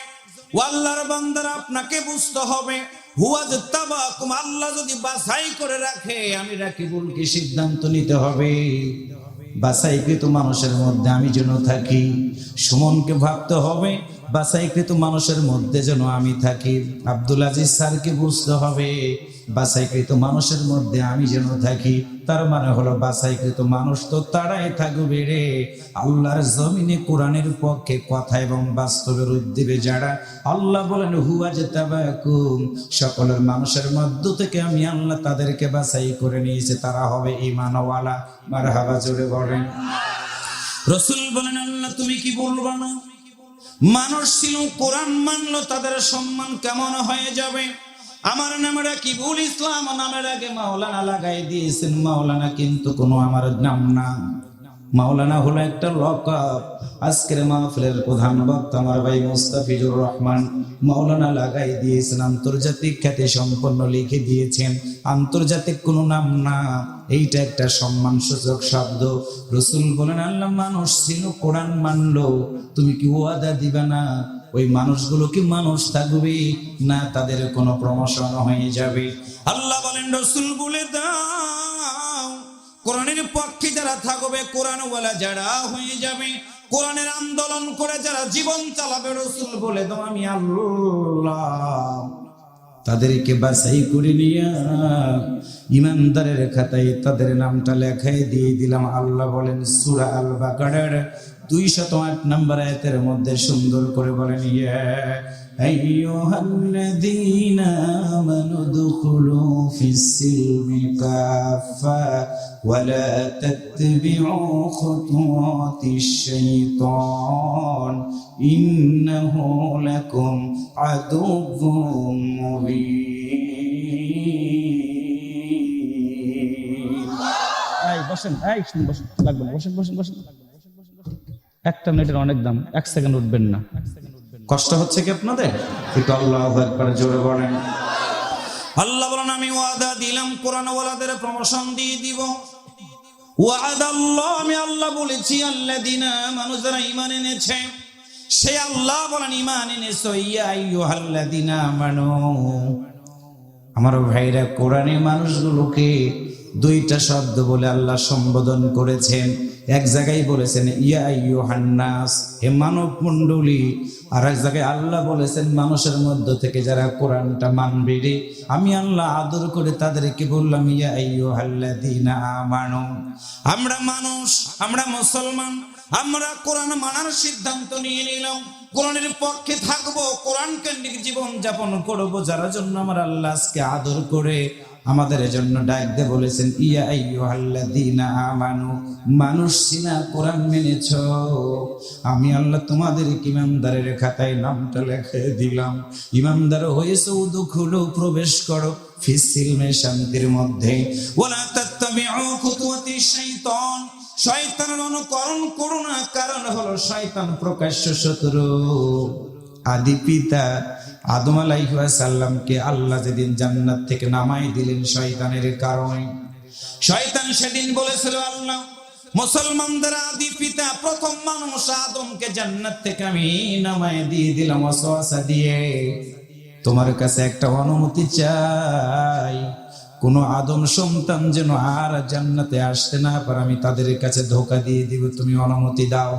আল্লাহর বান্দারা আপনাকে বুঝতে হবে, হুয়াজতাবাকুম, আল্লাহ যদি বাছাই করে রাখে আমি রাকিবুল কি সিদ্ধান্ত নিতে হবে বাছাইকৃত মানুষের মধ্যে আমি যেন থাকি। সুমনকে ভাবতে হবে বাছাইকৃত মানুষের মধ্যে যেন আমি থাকি। আব্দুল আজিজ স্যারকে বুঝতে হবে বাছাইকৃত মানুষের মধ্যে আমি যেন থাকি। তার মানে হলো বাছাইকৃত মানুষ তো তারাই থাকবে রে আল্লাহর জমিনে কোরআনের পক্ষে কথা এবং বাস্তবের উদ্দীপে যারা। আল্লাহ বলেন হুয়াজতাবাকুম, সকলের মানুষের মধ্য থেকে আমি আল্লাহ তাদেরকে বাছাই করে নিয়েছে, তারা হবে ঈমানওয়ালা। মারহাবা জোরে বলেন। রাসূল বলেন আল্লাহ তুমি কি বলবা না? মানুষ ছিল কোরআন মানলো, তাদের সম্মান কেমন হয়ে যাবে? আমার নামে রাকিবুল ইসলাম, নামের আগে মাওলানা লাগাই দিয়েছেন। মাওলানা কিন্তু কোনো আমার নাম না, মাওলানা হলো একটা লকব। আজকের মাহফিলের প্রধান বক্তা আমার ভাই মুস্তাফিজুর রহমান মাওলানা লাগাই দিয়েছেন, আন্তর্জাতিক খ্যাতি সম্পন্ন লিখে দিয়েছেন। আন্তর্জাতিক কোনো নাম না, এইটা একটা সম্মানসূচক শব্দ। রাসূল বলেন আল্লাহ মানুষ ছিল কোরআন মানলো, তুমি কি ওয়াদা দিবা না ওই মানুষগুলো কি মানুষ থাকবে না তাদের কোনো প্রমোশন হয়ে যাবে? আল্লাহ বলেন রাসূল বলে দাও কোরআনের পক্ষে যারা থাকবে, কোরআনওয়ালা যারা হয়ে যাবে, কোরআনের আন্দোলন করে যারা জীবন চালাবে, রাসূল বলে দাও আমি আল্লাহ তাদেরকে বাছাই করে নিয়া ইমানদারের খাতায় তাদের নামটা লেখাই দিয়ে দিলাম। আল্লাহ বলেন সূরা আল বাকারার 208 নম্বর আয়াতের মধ্যে সুন্দর করে বলেন, ইয়া আইয়ুহাল্লাযীনা আমানু দুখুলু ফিস-সিলমি কাফা ওয়া লা তাত্তাবিউ খুতুওয়াতিশ শাইতান ইন্নাহু লাকুম আদুউম মুবিন। বসেন, বসেন, লাগবে না, বসেন বসেন বসেন। একটা মিনিটের অনেক দাম, 1 সেকেন্ড উঠবেন না। কষ্ট হচ্ছে কি আপনাদের? একটু আল্লাহু আকবার জোরে বলেন। আল্লাহ বলেন আমি ওয়াদা দিলাম কোরআন ওয়ালাদের প্রমোশন দিয়ে দিব। ওয়াদা আল্লাহ, আমি আল্লাহ বলেছি আল্লাযীনা আমানু, যারা ঈমান এনেছে। সে আল্লাহ বলেন ঈমান এনেছো, ইয়া আইয়ুহাল্লাযীনা আমানু, আমার ভাইরা কোরআনে মানুষগুলোকে 2টা শব্দ বলে আল্লাহ সম্বোধন করেছেন। এক জায়গায় বলেছেন ইয়া আইয়ুহান নাস, হে মানব মণ্ডলী। আর এক জায়গায় আল্লাহ বলেছেন মানুষের মধ্য থেকে যারা কোরআনটা মানবে রে, আমি আল্লাহ আদর করে তাদেরকে বললাম ইয়া আইয়ুহাল্লাযীনা আমানু। আমরা মানুষ, আমরা মুসলমান, আমরা কোরআন মানার সিদ্ধান্ত নিয়ে নিলাম। কোরআনের পক্ষে থাকবো, কোরআন কেন্দ্রিক জীবন যাপন করব। যারা জন্য আমার আল্লাহ আজকে আদর করে আমাদের জন্য ডাক দিয়ে বলেছেন ইয়া আইয়ুহাল্লাযীনা আমানু, মানুষ সিনা কোরআন মেনেছ, আমি আল্লাহ তোমাদের ইমানদারের খাতায় নামটা লিখে দিলাম। ইমানদার হয়েছে, উদখুলু, প্রবেশ করো, ফিস-সিলমি, শান্তির মধ্যে। ওয়ালা তাত্তাবিউ খুতুওয়াতিশ শাইতান, শয়তানের অনুকরণ করো না, কারণ হলো শয়তান প্রকাশ্য শত্রু। আদি পিতা আদম আলাইহিস সালামকে আল্লাহ যেদিন জান্নাত থেকে নামাই দিলেন শয়তানের কারণে, শয়তান সেদিন বলেছিল আল্লাহ মুসলমানদের আদি পিতা প্রথম মানুষ আদমকে জান্নাত থেকে আমি নামাই দিয়ে দিলাম ওয়াসওয়াসা দিয়ে, তোমার কাছে একটা অনুমতি চাই, কোন আদম সন্তান যেন আর জান্নাতে আসতে না পারে, আমি তাদের কাছে ধোঁকা দিয়ে দিব, তুমি অনুমতি দাও।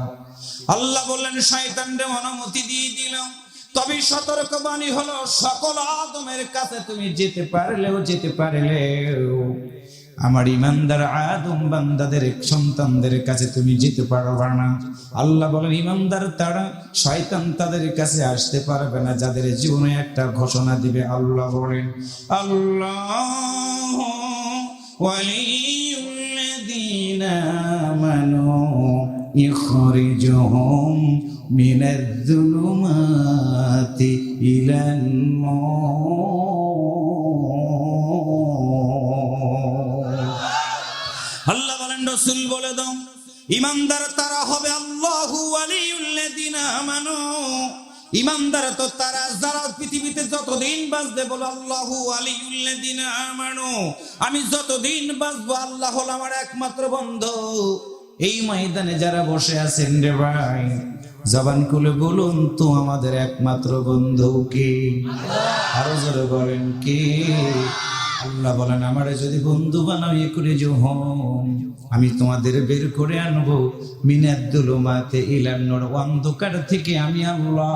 আল্লাহ বললেন শয়তানকে অনুমতি দিয়ে দিলাম, তবে সতর্কবাণী হলো সকল আদমের কাছে তুমি যেতে পারলেও আমার ইমানদার আদম বান্দাদের সন্তানদের কাছে তুমি যেতে পারবে না। আল্লাহ বলেন ইমানদার তারা, শয়তান তাদের কাছে আসতে পারবে না, যাদের জীবনে একটা ঘোষণা দিবে। আল্লাহ বলেন আল্লাহু ওয়ালিয়ুল্লাযীনা আমানু ইখরিজুহুম মিনাজ-যুলুমাতি ইলান নূর। আল্লাহ বলেন রাসূল বলে দাও ইমানদার তারা হবে আল্লাহু ওয়ালিয়ুল্লাযীনা আমানু, ইমানদার তো তারা যারা পৃথিবীতে যতদিন বাঁচবে, বলো আল্লাহু ওয়ালিয়ুল্লাযীনা আমানু, আমি যতদিন বাঁচবো আল্লাহ হলো আমার একমাত্র বন্ধু। এই ময়দানে যারা বসে আছেন রে ভাই, জবান খুলে বলুন তো আমাদের একমাত্র বন্ধু কে? আরো জোরে বলেন কে? আল্লাহ বলেন আমারে যদি বন্ধু বানাও ইখরিজুহুম, আমি তোমাদের বের করে আনবো মিনাজ-যুলুমাতি ইলান নূর, অন্ধকার থেকে আমি আল্লাহ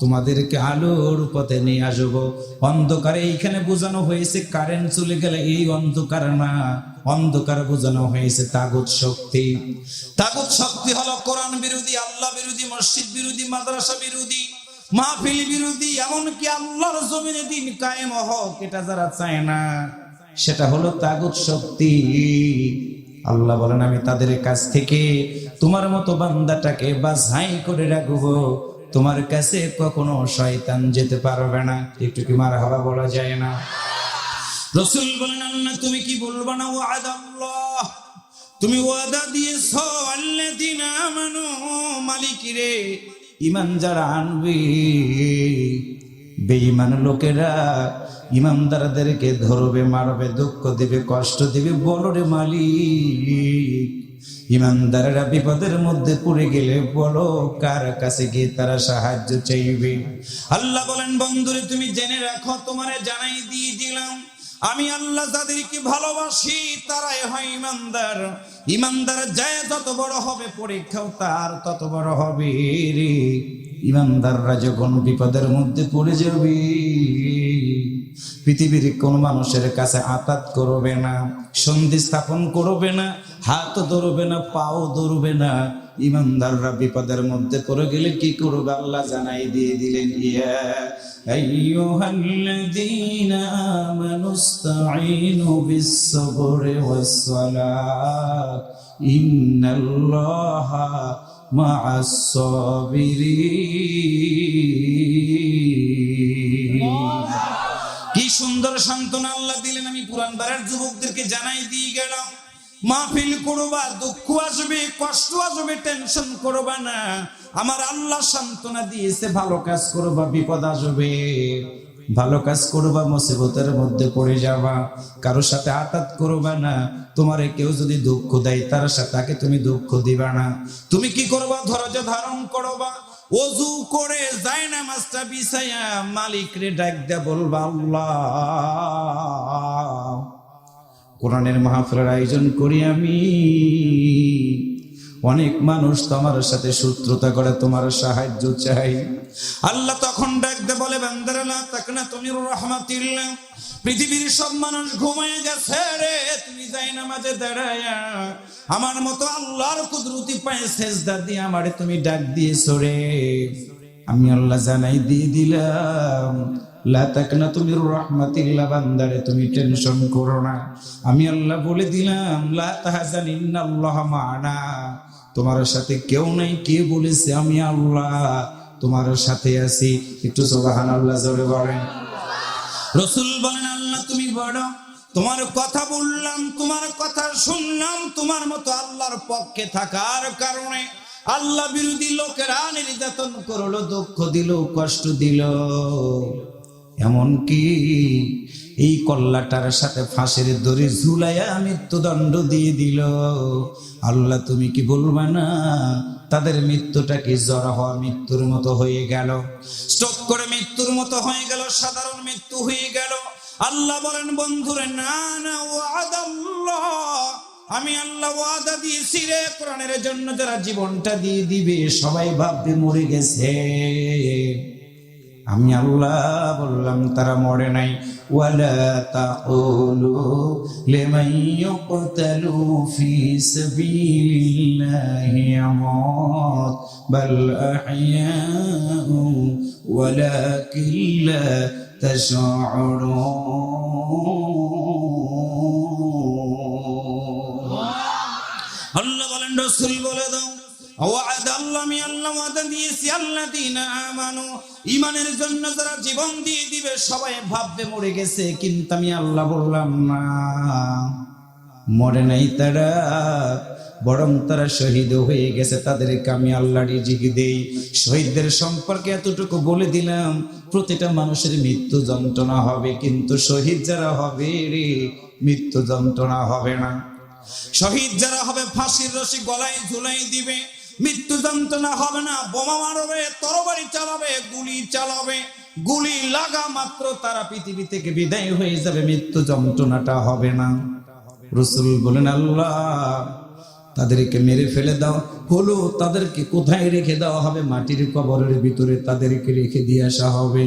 তোমাদেরকে আলোর পথে নিয়ে আসবো। অন্ধকারে এইখানে বোঝানো হয়েছে কারেন্ট চলে গেলে এই অন্ধকার না, অন্ধকার বোঝানো হয়েছে তাগুত শক্তি। তাগুত শক্তি হলো কোরআন বিরোধী, আল্লাহ বিরোধী, মসজিদ বিরোধী, মাদ্রাসা বিরোধী, মাহফিল বিরোধী, এমনকি আল্লাহর জমিনে দিন কায়েম হোক এটা যারা চায় না, সেটা হলো তাগুত শক্তি। আল্লাহ বলেন আমি তাদের কাছ থেকে তোমার মতো বান্দাটাকে বাছাই করে রাখবো, তোমার কাছে কখনো শয়তান যেতে পারবে না। একটু কি মারহাবা বলা যায় না? রাসূল বলেন আল্লাহ তুমি কি বলবা না ওয়াদা আল্লাহ, তুমি ওয়াদা দিয়েছো আল্লাযীনা আমানু, মালিক রে ঈমান যারা আনবে, বেঈমান লোকেরা ঈমানদারদেরকে ধরবে, মারবে, দুঃখ দিবে, কষ্ট দিবে, বলো রে মালিক ঈমানদারেরা বিপদের মধ্যে পড়ে গেলে বলো কার কাছে গিয়ে তারা সাহায্য চাইবে? আল্লাহ বলেন বন্ধুরে তুমি জেনে রাখো, তোমারে জানাই দিয়ে দিলাম আমি আল্লাহ যাদেরকে ভালোবাসি তারাই হয় ইমানদার। ইমানদার যায় যত বড় হবে পরীক্ষাও তার তত বড় হবে রে। ইমানদাররা যখন বিপদের মধ্যে পড়ে যাবে পৃথিবীর কোন মানুষের কাছে আতাত করবে না, সন্ধি স্থাপন করবে না, হাত ধরবে না, পাও ধরবে না। ইমানদাররা বিপদের মধ্যে পড়ে গেলে কি করবে আল্লাহ জানাই দিয়ে দিলেন, ইয়া আইয়ুহাল্লাযীনা আমানুস্তাঈনু বিস-সাবরি ওয়াস-সালাত ইন্নাল্লাহা মা'আস-সাবিরিন। কি সুন্দর সান্ত্বনা আল্লাহ দিলেন। আমি পুরান বারের যুবকদেরকে জানাই দিয়ে গেলাম, মাহফিল করবা, দুঃখ আসবে, কষ্ট আসবে, টেনশন করবা না। আমার আল্লাহ সান্ত্বনা দিয়েছে, ভালো কাজ করবা, বিপদ আসবে, ভালো কাজ করবা, মুসিবতের মধ্যে পড়ে যাবা, কারোর সাথে আঘাত করবা না। তোমারে কেউ যদি দুঃখ দেয় তার সাথে তাকে তুমি দুঃখ দিবা না। তুমি কি করবা? ধৈর্য ধারণ করবা, ওযু করে জায়নামাজটা বিছাইয়া মালিকরে ডাক দে, বলবা আল্লাহ, কোরআনের মাহফিলের আয়োজন করি আমি, অনেক মানুষ তোমার সাথে শত্রুতা করে, তোমার সাহায্য চাই। আল্লাহ তখন ডাক দে, বলে বান্দারা লা তাকনাতু মির রাহমাতিল্লাহ, পৃথিবীর সব মানুষ ঘুমিয়ে গেছে রে, তুমি জায়নামাজে দাঁড়ায়া আমার মতো আল্লাহর কুদরতি পায়ে সেজদা দিয়ে আমারে তুমি ডাক দিয়েছো রে। আমি আল্লাহ জানাই দিয়ে দিলাম, লা তাকনাতু মির রাহমাতিল্লাহ, বান্দারে তুমি টেনশন করো না। আমি আল্লাহ বলে দিলাম, লা তাহজান ইন্নাল্লাহা মা'ানা, তোমার সাথে কেউ নাই। কে বলেছে? আমি আল্লাহ তোমার সাথে আছি। একটু সুবহানাল্লাহ জোরে বলেন। রাসূল বলেন, আল্লাহ তুমি বড়, তোমার কথা বললাম, তোমার কথা শুনলাম, তোমার মতো আল্লাহর পক্ষে থাকার কারণে আল্লাহ বিরোধী লোকেরা নির্যাতন করলো, দুঃখ দিল, কষ্ট দিল, এমনকি এই কল্লাটার সাথে ফাঁসের দড়ি ঝুলাইয়া মৃত্যুদণ্ড দিয়ে দিল। আল্লাহ তুমি কি বলবা না, তাদের মৃত্যুটা কি জ্বর হওয়া মৃত্যুর মতো হয়ে গেল, স্ট্রোক করে মৃত্যুর মতো হয়ে গেল, সাধারণ মৃত্যু হয়ে গেল? আল্লাহ বলেন, বন্ধুরে না না, ওয়াদাল্লাহ, আমি আল্লাহ ওয়াদা দিয়েছি রে, কোরআনের জন্য যারা জীবনটা দিয়ে দিবে সবাই ভাববে মরে গেছে। আমি আল্লাহ বললাম তারা মরে নাই। ওয়ালা তাকুলু লিমান ইউকতালু ফি সাবিলিল্লাহি আমওয়াত বাল আহইয়াউ ওয়ালাকিন লা তাশউরুন। আল্লাহ বলেন, রাসূল বলে দাও, আমি আল্লাহ ওয়াদা দিয়েছি, আল্লাযীনা আমানু, ঈমানের জন্য যারা জীবন দিয়ে দিবে সবাই ভাববে মরে গেছে, কিন্তু আমি আল্লাহ বললাম না, মরে নাই তারা, বরং তারা শহীদ হয়ে গেছে, তাদেরকে আমি আল্লাহ রিজিক দেই। শহীদদের সম্পর্কে এতটুকু বলে দিলাম, প্রতিটা মানুষের মৃত্যু যন্ত্রণা হবে, কিন্তু শহীদ যারা হবে রে, মৃত্যু যন্ত্রণা হবে না। শহীদ যারা হবে ফাঁসির রশি গলায় ঝুলাই দিবে, মৃত্যু যন্ত্রণা হবে না। বোমা মারবে, তরবারি চালাবে, গুলি চালাবে, গুলি লাগা মাত্র তারা পৃথিবী থেকে বিদায় হয়ে যাবে, মৃত্যু যন্ত্রণাটা হবে না। রাসূল বলেন, আল্লাহ তাদেরকে মেরে ফেলে দাও। হলো, তাদেরকে কোথায় রেখে দেওয়া হবে? মাটির কবরের ভিতরে তাদেরকে রেখে দিয়ে আসা হবে।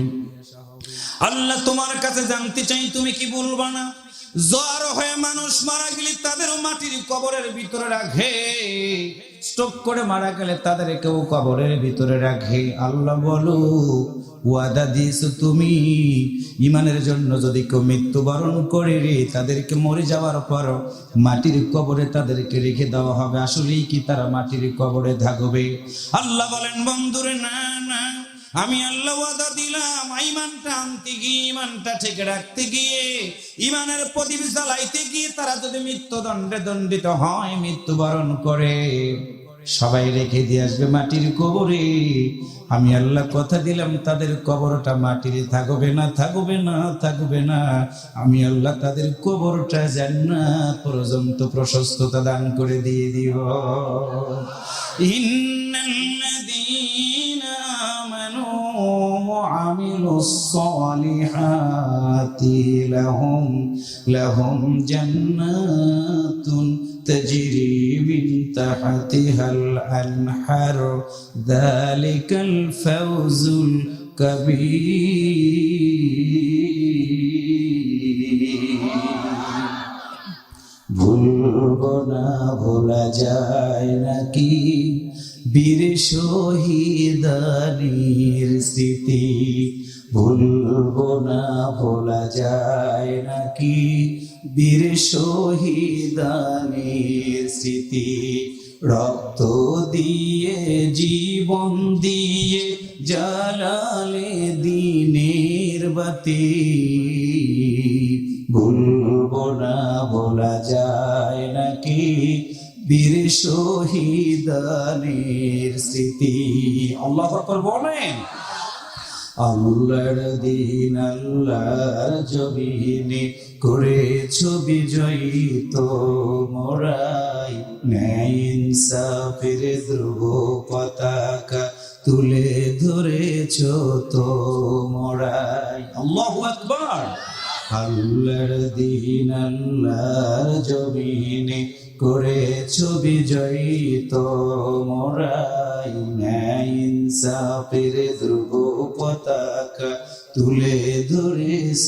আল্লাহ তোমার কাছে জানতে চাই, তুমি কি বলবা না? জ্বর হয়ে মানুষ মারা গেলে তাদেরও মাটির কবরের ভিতরে রাখে, স্ট্রোক করে মারা গেলে তাদেরকেও কবরের ভিতরে রাখে। আল্লাহ বলো, ওয়াদা দিয়েছো তুমি, ঈমানের জন্য যদি কেউ মৃত্যুবরণ করে রে, তাদেরকে মরে যাওয়ার পর মাটির কবরে তাদেরকে রেখে দেওয়া হবে। আসলেই কি তারা মাটির কবরে থাকবে? আল্লাহ বলেন, বন্ধুরে না না, আমি আল্লাহ ওয়াদা দিলাম, ঈমানটা আনতে গিয়ে, ঈমানটা ঠিক রাখতে গিয়ে, ঈমানের প্রদীপ জ্বালাইতে গিয়ে তারা যদি মৃত্যুদণ্ডে দণ্ডিত হয়, মৃত্যুবরণ করে, সবাই রেখে দিয়ে আসবে মাটির কবরে। আমি আল্লাহ কথা দিলাম, তাদের কবরটা মাটির থাকবে না, থাকবে না, থাকবে না। আমি আল্লাহ তাদের কবরটা জান্নাত পর্যন্ত প্রশস্ততা দান করে দিয়ে দিব। ইন্নাল্লাযীনা আমানু ওয়া আমিলুস সালিহাতি লাহুম জান্নাতুন তাজরি মিন তাহতিহাল আনহার যালিকাল ফাওজুল কাবীর। ভুলবো না ভোলা যায় নাকি বীর শহীদানির স্মৃতি, ভুলবো না ভোলা যায় নাকি বীর শহীদানির স্মৃতি, রক্ত দিয়ে জীবন দিয়ে জ্বালালে দিনের বাতি, ভুলবো না ভোলা যায় নাকি বীর শহীদানির স্মৃতি। আল্লাহু আকবার বলেন। আল্লাহর দিন আল্লাহর জমিনে করেছ বিজয়ী তোমরাই, ন্যায় ইনসাফের ধ্রুব পতাকা তুলে ধরেছ তোমরাই। আল্লাহু আকবার। আল্লাহর দিন আল্লাহর জমিনে করেছ বিজয়ী তোমরাই, ন্যায় ইনসাফের ধ্রুব পতাকা তুলে ধরেছ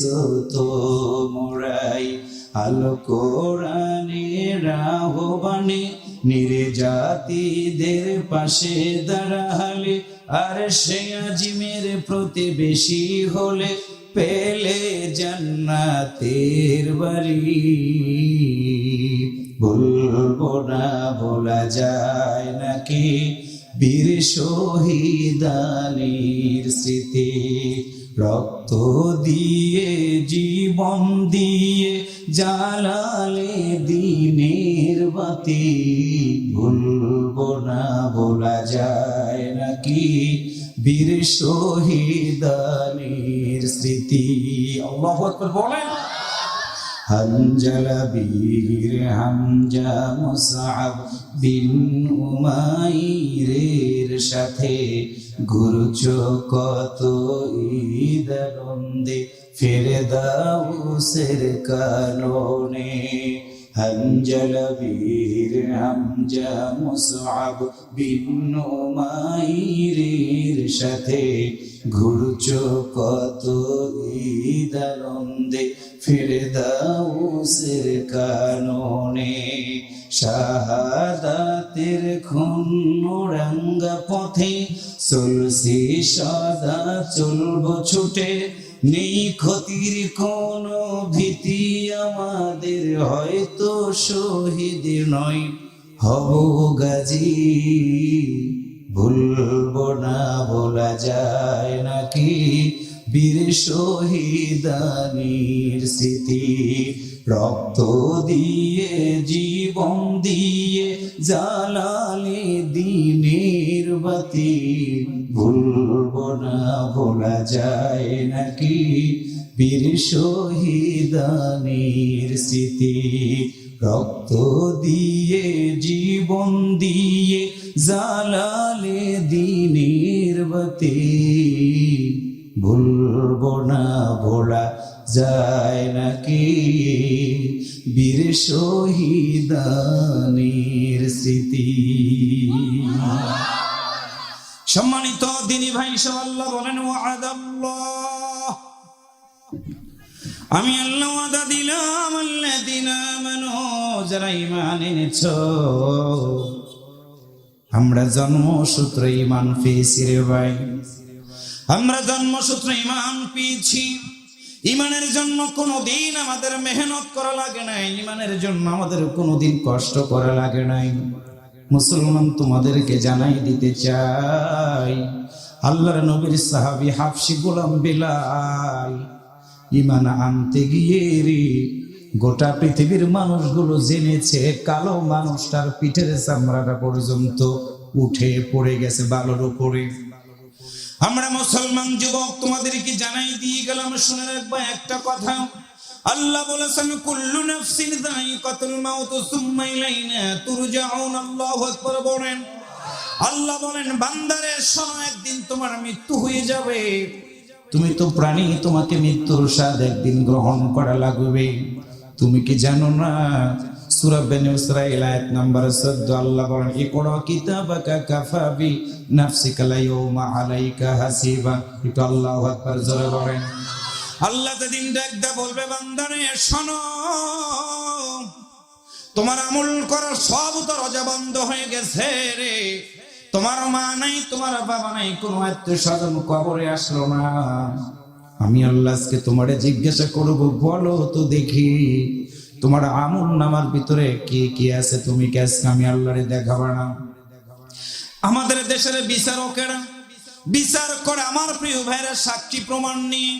তোমরাই। আলো কোরআনের আহ্বানে নির্যাতিতদের পাশে দাঁড়ালে, আর সে আজিমের প্রতিবেশী হলে পেলে জান্নাতের বাড়ি, ভুলবো না ভোলা যায় নাকি বীর শহীদানির স্মৃতি, রক্ত দিয়ে জীবন দিয়ে জ্বালালে দিনের বাতি, ভুলবো না ভোলা যায় নাকি বীর শহীদানির স্মৃতি। আল্লাহু আকবার বলেন। হানজালা বীর হামজা মুসআব বিন উমাইরের সাথে ঘুরছ কত ঈদানন্দে ফেরদাউসের কারণে, হানজালা বীর হামজা মুসআব বিন উমাইরের সাথে ঘুরছ কত ঈদানন্দে ফেরদাউসের কারণে, শাহাদাতের খুনরাঙ্গা পথে চলছি সদা চলব ছুটে, নেই ক্ষতির কোনো ভীতি আমাদের, হয়তো শহীদ নয় হব গাজী, ভুলবো না ভোলা যায় নাকি বীর শহীদানির স্মৃতি, রক্ত দিয়ে জীবন দিয়ে জ্বালালে দিনের বাতি, ভুলবো না ভোলা যায় নাকি বীর শহীদানির স্মৃতি, রক্ত দিয়ে জীবন দিয়ে জ্বালালে দিনের বাতি, ভুলবো না ভোলা যায় নাকি বীর শহীদানির স্মৃতি। সম্মানিত দিনী ভাই সব, আল্লাহ বলেন ওয়াদাল্লাহ, আমি আল্লাহ ওয়াদা দিলাম আল্লাযীনা আমানু, যারা ঈমান এনেছো। আমরা জন্মসূত্রে ঈমান পেয়েছি রে ভাই, আমরা জন্মসূত্রে ঈমান পেয়েছি। ঈমানের জন্য কোনোদিন আমাদের মেহনত করা লাগে নাই, ঈমানের জন্য আমাদের কোনোদিন কষ্ট করা লাগে নাই। মুসলমান তোমাদেরকে জানাই দিতে চাই, আল্লাহর নবীর সাহাবী হাফসি গোলাম বিলাল ঈমান আনতে গিয়ে রে গোটা পৃথিবীর মানুষগুলো জেনেছে কালো মানুষটার পিঠের চামড়াটা পর্যন্ত উঠে পড়ে গেছে বালুর উপরে। আমরা মুসলমান যুবক তোমাদেরকে জানাই দিয়ে গেলাম, শুনে রাখবা একটা কথা, আল্লাহ বলেছেন কুল্লু নাফসিন যায়িকাতুল মাউত সুম্মা ইলাইনা তুরজাউন। আল্লাহু আকবার বলেন। আল্লাহ বলেন বান্দারে শোনো, একদিন তোমার মৃত্যু হয়ে যাবে। তুমি তো প্রাণী, তোমাকে মৃত্যুর স্বাদ একদিন গ্রহণ করা লাগবে। তুমি কি জানো না? সূরা বনী ইসরাঈল আয়াত নাম্বার 14 আল্লাহ বলেন ইকরা কিতাবাকা কাফা বি নাফসিকা ইয়াউমা আলাইকা হাসিবা। এটা আল্লাহু আকবার জোরে বলেন। আল্লাহ যেদিন ডাকদা বলবে বান্দারে শোনো, তোমার আমল করার সব দরজা বন্ধ হয়ে গেছে রে। তোমার মা নাই, তোমার বাবা নাই, কোনো আত্মীয় স্বজন কবরে আসলো না। আমি আল্লাহ আজকে তোমারে জিজ্ঞাসা করব, বলো তো দেখি তোমার আমল নামার ভিতরে কি কি আছে, তুমি কি আজকে আমি আল্লাহরে দেখাবা না? আমাদের দেশের বিচারকেরা বিচার করে আমার প্রিয় ভাইরা সাক্ষী প্রমাণ নিয়ে।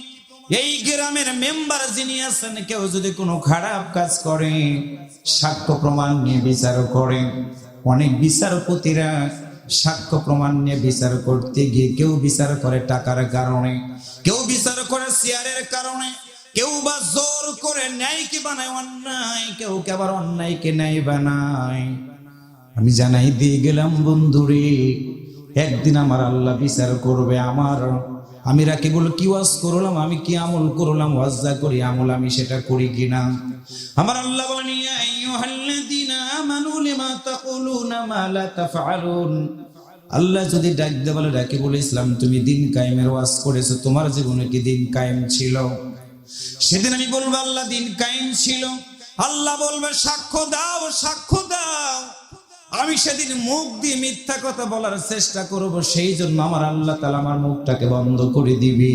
এই গ্রামের মেম্বার যিনি আছেন, কেউ যদি কোনো খারাপ কাজ করে সাক্ষ্য প্রমাণ নিয়ে বিচার করে। অনেক বিচারপতিরা সাক্ষ্য প্রমাণ নিয়ে বিচার করতে গিয়ে কেউ বিচার করে টাকার কারণে, কেউ বিচার করে শেয়ারের কারণে, কেউ বা জোর করে ন্যায়কে বানায় অন্যায়, কেউ কে আবার অন্যায়কে ন্যায় বানায়। আমি জানাই দিয়ে গেলাম বন্ধুরে, একদিন আমার আল্লাহ বিচার করবে আমার। আমি রাকিবুল কি ওয়াজ করলাম, আমি কি আমল করলাম, ওয়াজ যা করি আমল আমি সেটা করি কিনা। আমার আল্লাহ বলেন, ইয়া আইয়ুহাল্লাযীনা আমানু লিমা তাকুলুনা মা লা তাফআলুন। আল্লাহ যদি ডাক দে বলে, রাকিবুল ইসলাম তুমি দিন কায়েমের ওয়াজ করেছো, তোমার জীবনে কি দিন কায়েম ছিল? সেদিন আমি বলবো আল্লাহ দিন কায়েম ছিল। আল্লাহ বলবে সাক্ষ্য দাও, সাক্ষ্য দাও। আমি সেদিন মুখ দিয়ে মিথ্যা কথা বলার চেষ্টা করব, সেই জন্য আমার আল্লাহ তাআলা আমার মুখটাকে বন্ধ করে দিবি।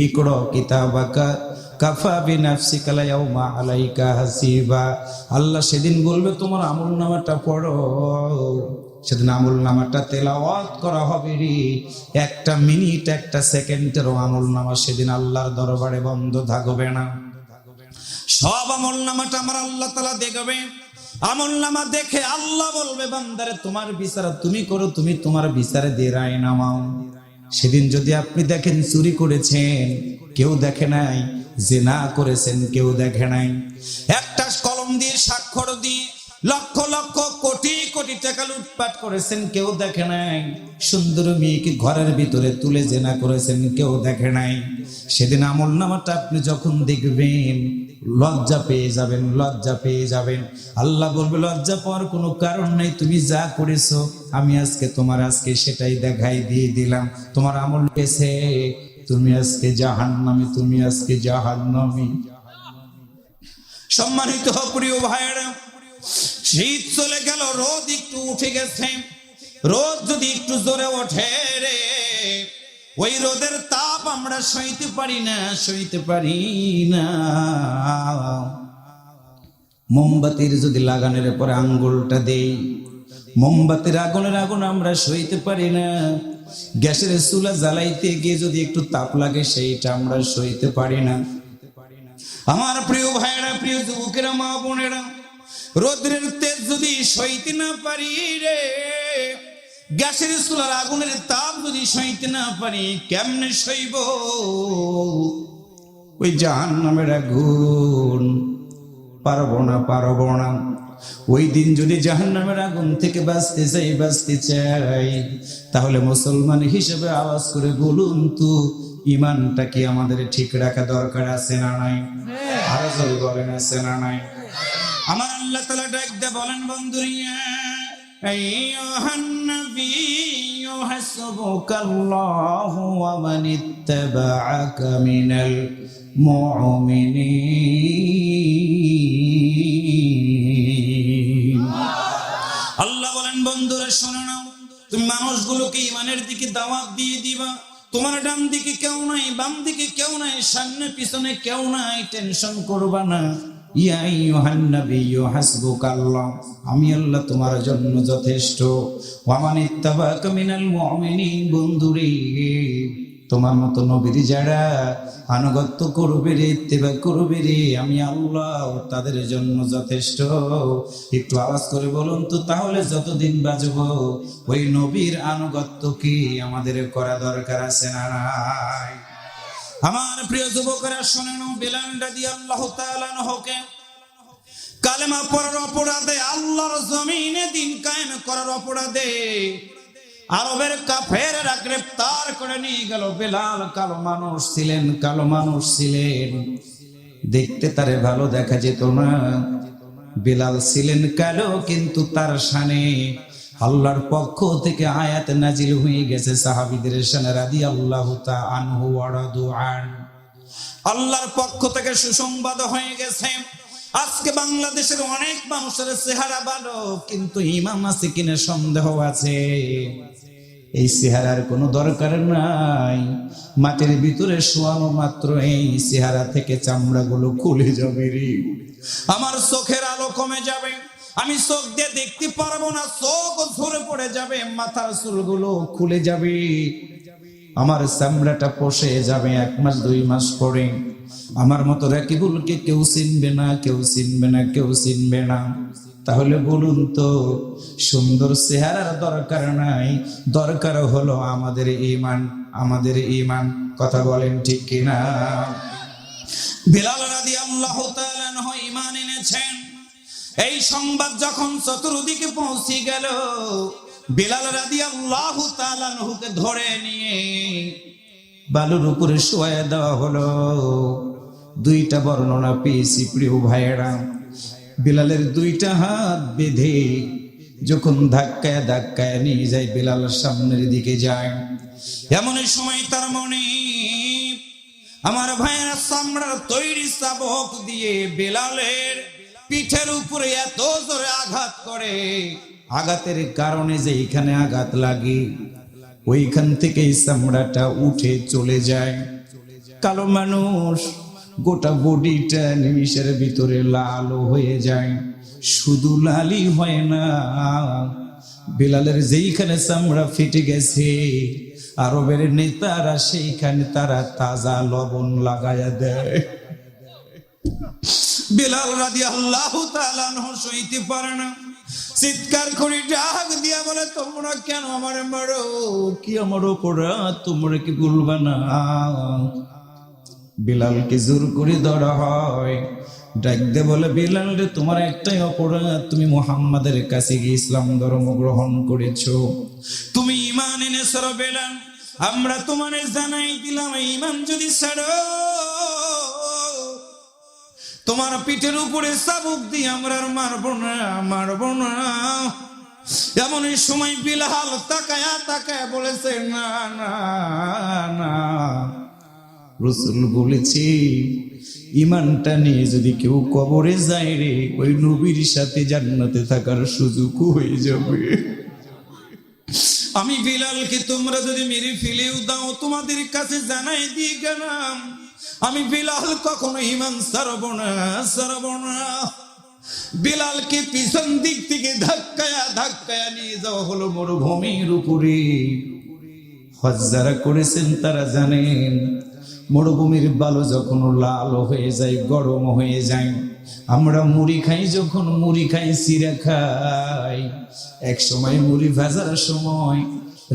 ইকরা কিতাবাকা কাফা বিনাফসিকা ইয়াউমা আলাইকা হাসিবা। আল্লাহ সেদিন বলবে তোমার আমলনামাটা পড়ো। সেদিন আমলনামাটা তেলাওয়াত করা হবে রে। একটা মিনিট একটা সেকেন্ডেরও আমলনামা সেদিন আল্লাহর দরবারে বন্ধ থাকবে না। সব আমলনামাটা আমার আল্লাহ তাআলা দেখবে। আমলনামা দেখে আল্লাহ বলবে, বান্দারে তোমার বিচার তুমি করো, তুমি তোমার বিচারে দিয়ে রায় নামাও। সেদিন যদি আপনি দেখেন চুরি করেছেন, কেউ দেখে নাই, জিনা করেছেন, কেউ দেখে নাই, একটা কলম দিয়ে স্বাক্ষর দিয়ে লক্ষ লক্ষ কোটি কোটি টাকা লুটপাট করেছেন, কেউ দেখে নাই, সুন্দর মেয়েকে ঘরের ভিতরে তুলে জিনা করেছেন, কেউ দেখে নাই। সেদিন আমলনামাটা আপনি যখন দেখবেন লজ্জা পেয়ে যাবেন, লজ্জা পেয়ে যাবেন। আল্লাহ বলবে লজ্জা পাওয়ার কোনো কারণ নাই, তুমি যা করেছো আমি আজকে তোমার আজকে সেটাই দেখাই দিয়ে দিলাম। তোমার আমল পেছে, তুমি আজকে জাহান্নামী, তুমি আজকে জাহান্নামী। সম্মানিত প্রিয় ভাইয়েরা, শীত চলে গেল, রোদ একটু উঠে গেছে। রোদ যদি একটু জোরে ওঠে রে, ওই রোদের তাপ আমরা সইতে পারি না, সইতে পারি না। মোমবাতির যদি লাগানোর পরে আঙ্গুলটা দেই, মোমবাতির আগুনের আগুন আমরা সইতে পারি না। গ্যাসের চুলা জ্বালাইতে গিয়ে যদি একটু তাপ লাগে, সেইটা আমরা সইতে পারি না। আমার প্রিয় ভাইয়েরা, প্রিয় যুবকেরা, মা বোনেরা, রোদ্রের তেজ যদি সইতে না পারি রে, গ্যাসের চুলার আগুনের তাপ যদি সইতে না পারি, কেমনে সইব ওই জাহান্নামের আগুন? পারবো না, পারবো না। ওই দিন যদি জাহান্নামের আগুন থেকে বাঁচতে চাই, বাঁচতে চাই, তাহলে মুসলমান হিসেবে আওয়াজ করে বলুন তো, ইমানটা কি আমাদের ঠিক রাখা দরকার আছে না নাই? আরো জোরে বলেন, আছে না নাই? আমার আল্লাহ তাআলা ডাক দিয়ে বলেন, বন্ধুরিয়া আইয়ুহান নাবিয়্যু হাসবুকাল্লাহু ওয়া মানিত্তাবা'আকা মিনাল মুমিনিন। আল্লাহ বলেন, বন্ধুরা শোনো না, তুমি মানুষগুলোকে ঈমানের দিকে দাওয়াত দিয়ে দিবা। তোমার ডান দিকে কেউ নাই, বাম দিকে কেউ নাই, সামনে পিছনে কেউ নাই, টেনশন করবা না। ইয়া আইয়ুহান নাবিয়্যু হাসবুকাল্লাহ, আমি আল্লাহ তোমার জন্য যথেষ্ট। ওয়া মানিত্তাবা'আকা মিনাল মুমিনিন, বন্ধুরে তোমার মতো নবীর যারা আনুগত্য করবে রে, ইত্তেবা করবে রে, আমি আল্লাহ তাদের জন্য যথেষ্ট। একটু আওয়াজ করে বলুন তো, তাহলে যতদিন বাঁচবো ওই নবীর আনুগত্য কি আমাদের করা দরকার আছে না নাই? আমার প্রিয় যুবকেরা শোনেন, বেলাল রাদিয়াল্লাহু তাআলা আনহুকে কালেমা পড়ার অপরাধে, আল্লাহর জমিনে দিন কায়েম করার অপরাধে আরবের কাফেররা গ্রেফতার করে নিয়ে গেল। বেলাল কালো মানুষ ছিলেন, কালো মানুষ ছিলেন, দেখতে তারে ভালো দেখা যেত না। বেলাল ছিলেন কালো, কিন্তু তার শানে আল্লাহর পক্ষ থেকে আয়াত নাজিল হয়ে গেছে সাহাবীদের শানে রাদিয়াল্লাহু তাআলা আনহু ওয়া রাদু আন। আল্লাহর পক্ষ থেকে সুসংবাদ হয়ে গেছে, আজকে বাংলাদেশের অনেক মানুষের চেহারা ভালো, কিন্তু ইমান আছে কিনা সন্দেহ আছে। এই চেহারার কোনো দরকার নাই, মাটির ভিতরে শোয়ানো মাত্র এই চেহারা থেকে চামড়াগুলো খুলে যাবে রে। আমার চোখের আলো কমে যাবে, আমি চোখ দিয়ে দেখতে পারবো না, চোখ ঝরে পড়ে যাবে, মাথার চুলগুলো খুলে যাবে, আমার চামড়াটা পচে যাবে। 1 মাস 2 মাস পরে আমার মতো রাকিবুলকে কেউ চিনবে না, কেউ চিনবে না, কেউ চিনবে না। তাহলে বলুন তো, সুন্দর চেহারার দরকার নাই, দরকার হলো আমাদের ঈমান, আমাদের ঈমান। কথা বলেন ঠিক কিনা? বিলাল রাদিয়াল্লাহু তাআলা আনহু ঈমান এনেছেন। এই সংবাদ যখন চতুর্দিকে পৌঁছে গেল, বিলাল রাদিয়াল্লাহু তাআলা আনহুকে ধরে নিয়ে বালুর উপরে শোয়া দেওয়া হলো। 2টা বর্ণনা পেয়েছি প্রিয় ভাইয়েরা। বিলালের 2টা হাত বেঁধে যখন ধাক্কায় ধাক্কায় নিয়ে যায়, বিলাল সামনের দিকে যায়। এমন সময় তার মনে আমার ভাইয়েরা চামড়ার তৈরি চাবুক দিয়ে বিলালের পিঠের উপরে এত জোরে আঘাত করে, আঘাতের কারণে যে এখানে আঘাত লাগে ওইখান থেকে চামড়াটা উঠে চলে যায়। কালো মানুষ, গোটা বডিটা নিমিষের ভিতরে লাল হয়ে যায়। শুধু লালই হয় না, বিলালের যেইখানে চামড়া ফেটে গেছে আরবের নেতারা সেইখানে তারা তাজা লবণ লাগায়া দেয়। বিলাল রাদিয়াল্লাহু তাআলা আনহু সইতে পারে না, চিৎকার করে ডাক দিয়া বলে, তোমরা কেন আমারে মারো? কি আমার অপরাধ? তোমরা কি বলবা না? বিলালকে জোর করে ধরা হয়, ডাক দিয়ে বলে, বিলাল রে, তোমার একটাই অপরাধ, তুমি মুহাম্মাদের কাছে গিয়ে ইসলাম ধর্ম গ্রহণ করেছো, তুমি ঈমান এনেছো। বিলাল, আমরা তোমারে জানাই দিলাম, ঈমান যদি ছাড়ো তোমার পিঠের উপরে চাবুক দিয়ে আমরা আর মারবো না, মারবো না। এমন সময় বিলাল তাকায়া তাকায়া বলেছে, না না না, রাসূল বলেছি ঈমানটা নিয়ে যদি কেউ কবরে যায় রে, ওই নবীর সাথে জান্নাতে থাকার সুযোগ হয়ে যাবে। আমি বিলালকে তোমরা যদি মেরে ফেলেও দাও, তোমাদের কাছে জানাই দিয়ে গেলাম, আমি বিলাল কখনো ঈমান ছাড়ব না, ছাড়ব না। বিলালকে পিছন দিক থেকে ধাক্কায়া ধাক্কায়া নিয়ে যাওয়া হলো মরুভূমির উপরে। হজ যারা করেছেন তারা জানেন, মরুভূমির বালু যখন লাল হয়ে যায়, গরম হয়ে যায়, আমরা মুড়ি খাই, যখন মুড়ি খাই চিরা খাই, এক সময় মুড়ি ভাজার সময়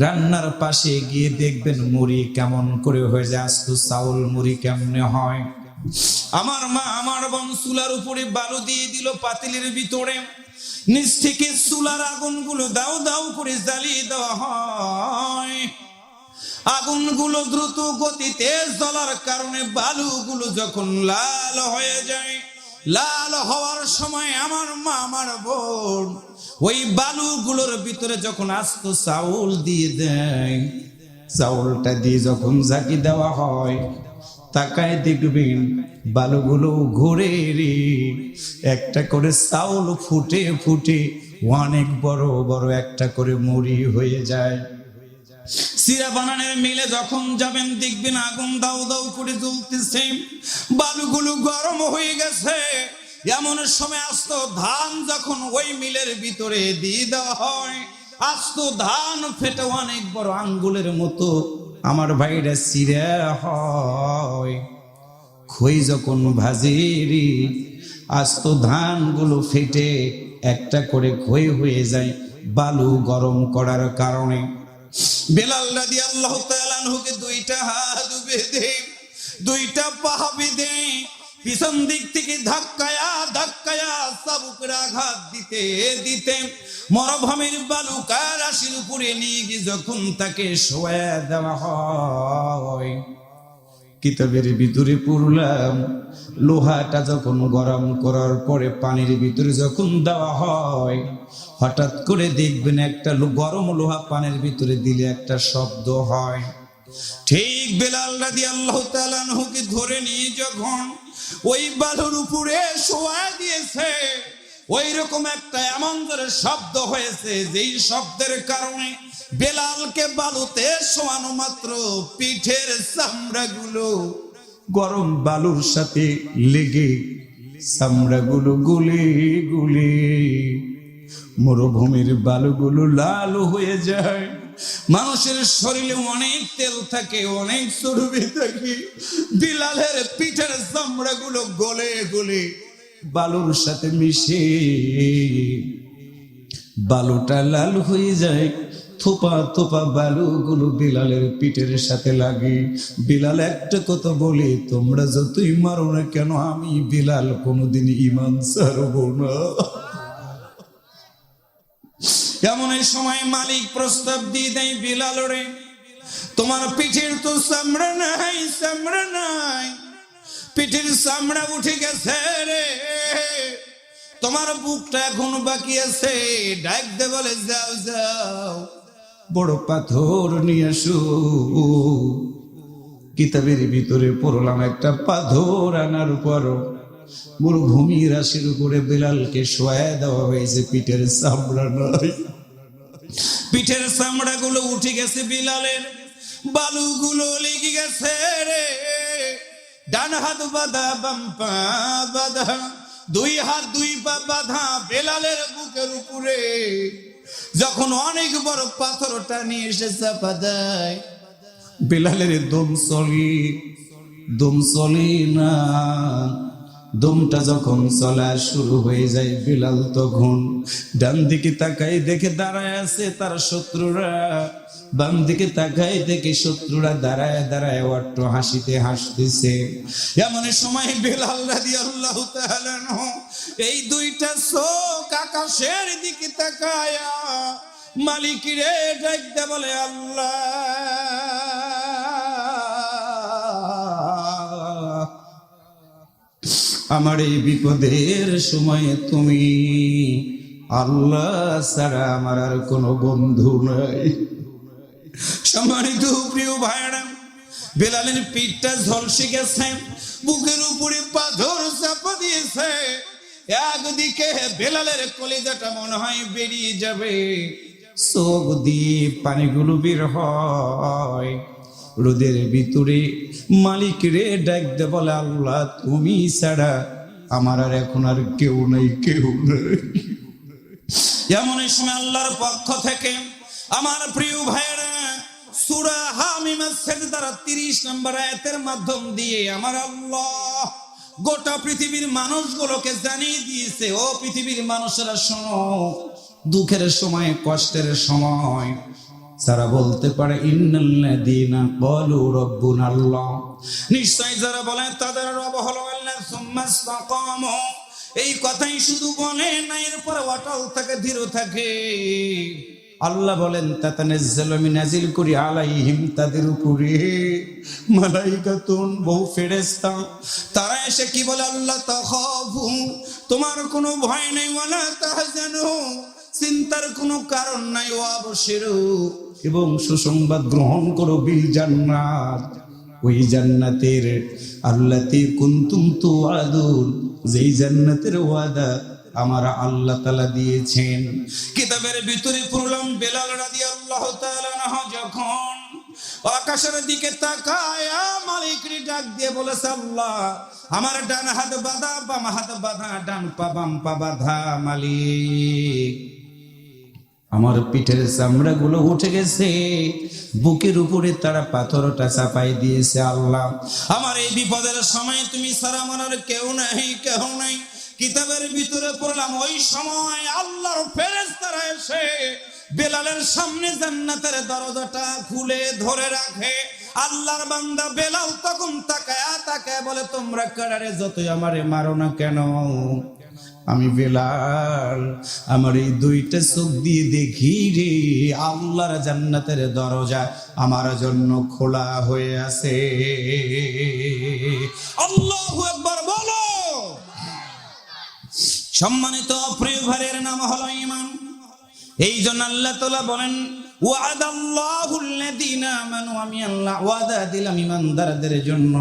রান্নার পাশে গিয়ে দেখবেন মুড়ি কেমন করে হয়ে যায়, আস্ত চাউল মুড়ি কেমনে হয়। আমার মা আমার বোন চুলার উপরে বালু দিয়ে দিল পাতিলের ভিতরে, নিচ থেকে চুলার আগুনগুলো দাও দাও করে জ্বালিয়ে দেওয়া হয়। আগুনগুলো দ্রুত গতিতে জ্বলার কারণে বালুগুলো যখন লাল হয়ে যায়, লাল হওয়ার সময় আমার মা আমার বোন ওই বালুগুলোর ভিতরে যখন আস্ত চাউল দিয়ে দেয়, চাউলটা দিয়ে যখন ঝাঁকি দেওয়া হয়, তাকায় দেখবেন বালুগুলো ঘুরে রে, একটা করে চাউল ফুটে ফুটে অনেক বড় বড় একটা করে মুড়ি হয়ে যায়। সিরা বানানের মিলে যখন যাবেন দেখবেন আগুন দাউ দাউ করে জ্বলতেছে, বালুগুলো গরম হয়ে গেছে। এমন সময় আস্ত ধান যখন ওই মিলের ভিতরে দিয়ে দেওয়া হয়, আস্ত ধান ফেটে অনেক বড় আঙ্গুলের মতো আমার ভাইরা চিরা হয়। খই যখন ভাজিরি, আস্ত ধানগুলো ফেটে একটা করে খই হয়ে যায় বালু গরম করার কারণে। বিলাল রাদিয়াল্লাহু তাআলা আনহুকে 2টা হাত বেঁধে 2টা পা বেঁধে পিছন দিক থেকে ধাক্কায়া ধাক্কায়া চাবুকের আঘাত দিতে দিতে মরুভূমির বালুকা রাশির উপরে নিয়ে গিয়ে যখন তাকে শোয়া দেওয়া হয়, কিতাবের ভিতরে পড়লাম, লোহাটা যখন গরম করার পরে পানির ভিতরে যখন দেওয়া হয়, হঠাৎ করে দেখবেন একটা গরম লোহা পানির ভিতরে দিলে একটা শব্দ হয়। ঠিক বিলাল রাদিয়াল্লাহু তাআলা আনহুকে ধরে নিয়ে যখন ওই বালুর উপরে শোয়া দিয়েছে। ওই রকম একটা এমন জোরে শব্দ হয়েছে, যেই শব্দের কারণে বেলালকে বালুতে শোয়ানো মাত্র পিঠের চামড়াগুলো গরম বালুর সাথে লেগে চামড়াগুলো গুলে গুলে মরুভূমির বালুগুলো লাল হয়ে যায়। মানুষের শরীরে অনেক তেল থাকে, অনেক চর্বি থাকে, বিলালের পিঠের চামড়াগুলো গলে গলে বালুর সাথে মিশে বালুটা লাল হয়ে যায়। থোপা থোপা বালুগুলো বিলালের পিঠের সাথে লাগে। বিলাল একটা কথা বলে, তোমরা যতই মারো না কেন, আমি বিলাল কোনোদিন ঈমান ছাড়বো না। এমন এই সময় মালিক প্রস্তাব দিয়ে দেয়, বিলাল রে, তোমার পিঠের তো চামড়া নাই, চামড়া নাই, পিঠের চামড়া উঠে গেছে রে, তোমার বুকটা এখন বাকি আছে। ডাক দে বলে, যাও যাও বড় পাথর নিয়ে আসো। কিতাবের ভিতরে পড়লাম, একটা পাথর আনার পর মরুভূমি রাশির উপরে বিলালকে শোয়া দেওয়া হয়েছে। পিঠের চামড়া নাই, পিঠের চামড়া গুলো উঠে গেছে বিলালের, বালুগুলো লেগে গেছে রে। ডান হাত বাঁধা, বাম পা বাঁধা, দুই হাত দুই পা বাঁধা বেলালের বুকের উপরে। যখন অনেক বড় পাথরটা নিয়ে এসে চাপা দেয়, বেলালের দম চলে না। দমটা যখন চলা শুরু হয়ে যায়, বিলাল তখন ডান দিকে তাকায় দেখে দাঁড়ায় আছে তার শত্রুরা, বাম দিকে তাকায় দেখে শত্রুরা দাঁড়ায় দাঁড়ায় অট্ট হাসিতে হাসতেছে। এমন সময় বেলাল রাদিয়াল্লাহু তাআলা আনহু এই দুইটা চোখ আকাশের দিকে তাকায়া মালিক রে ডাকতে বলে, আল্লাহ, আমার এই বিপদের সময়ে তুমি আল্লাহ ছাড়া আমার আর কোনো বন্ধু নাই। সম্মানিত প্রিয় ভাইরা, বেলালের পিঠটা ঝলসে গেছে, বুকের উপরে পাথর চাপা দিয়েছে। একদিকে বেলালের কলিজাটা মনে হয় বেরিয়ে যাবে, চোখ দিয়ে পানিগুলো বের হয়। রোদের ভিতরে মালিক রে ডাকতে বলে, আল্লাহ, তুমি ছাড়া আমার আর এখন আর কেউ নাই, কেউ নাই। এমন সময় আল্লাহর পক্ষ থেকে আমার প্রিয় ভাইরা সূরা হামিমের সিজদার 30 নম্বর আয়াতের মাধ্যম দিয়ে আমার আল্লাহ গোটা পৃথিবীর মানুষগুলোকে জানিয়ে দিয়েছে, ও পৃথিবীর মানুষেরা শোনো, দুঃখের সময়, কষ্টের সময় যারা বলতে পারে ইন্নাল্লাযীনা ক্বালু রাব্বুনাল্লাহ, নিশ্চয় যারা বলে তাদের রব হলো আল্লাহ, সুম্মা ইসতাকামু, এই কথাই শুধু বলে না, এরপর অটল থাকে, দৃঢ় থাকে। আল্লাহ বলেন, তাতানাজ্জালু আমি নাজিল করি আলাইহিম, তাদের উপরে মালাইকাতুন, বহু ফেরেশতা, তারা এসে কি বলে, আল্লাহ তাখাফু, তোমার কোনো ভয় নেই, ওয়ালা তাহজানু, চিন্তার কোনো কারণ নাই, ওয়াবশিরু, এবং সুসংবাদ গ্রহণ করো, বিল জান্নাত, ওই জান্নাতের, আল্লাতী কুনতুম তুআদুন, যেই জান্নাতের ওয়াদা আমার আল্লাহ তাআলা দিয়েছেন। কিতাবের ভিতরে পড়লাম, বেলাল রাদিয়াল্লাহু তাআলা আনহু যখন আকাশের দিকে তাকায় মালিককে ডাক দিয়ে বলেছে, আল্লাহ, আমার ডান হাত বাঁধা, বাম হাত বাঁধা, ডান পা বাম পা বাঁধা, মালিক, আমার পিঠের চামড়া গুলো উঠে গেছে, বুকের উপরে তারা পাথরটা চাপাই দিয়েছে। আল্লাহ, আমার এই বিপদের সময় তুমি ছাড়া আমার আর কেউ নাই, কেউ নাই। কিতাবের ভিতরে পড়লাম, ওই সময় আল্লাহর ফেরেশতারা এসে বেলালের সামনে জান্নাতের দরজাটা খুলে ধরে রাখে। আল্লাহর বান্দা বেলাল তখন তাকায়া তাকায় বলে, তোমরা কারারে যতই আমারে মারো না কেন, আমি বেলাল আমার এই দুইটা চোখ দিয়ে দেখি রে, আল্লাহর জান্নাতের দরজা আমার জন্য খোলা হয়ে আছে। আল্লাহু আকবার বলো। সম্মানিত প্রিয় ভাইয়ের নাম হলো ঈমান। এই জন্য আল্লাহ তাআলা বলেন, ওয়াদাল্লাহুল্লাযীনা আমানু, আমি আল্লাহ ওয়াদা দিলাম ঈমানদারদের জন্য,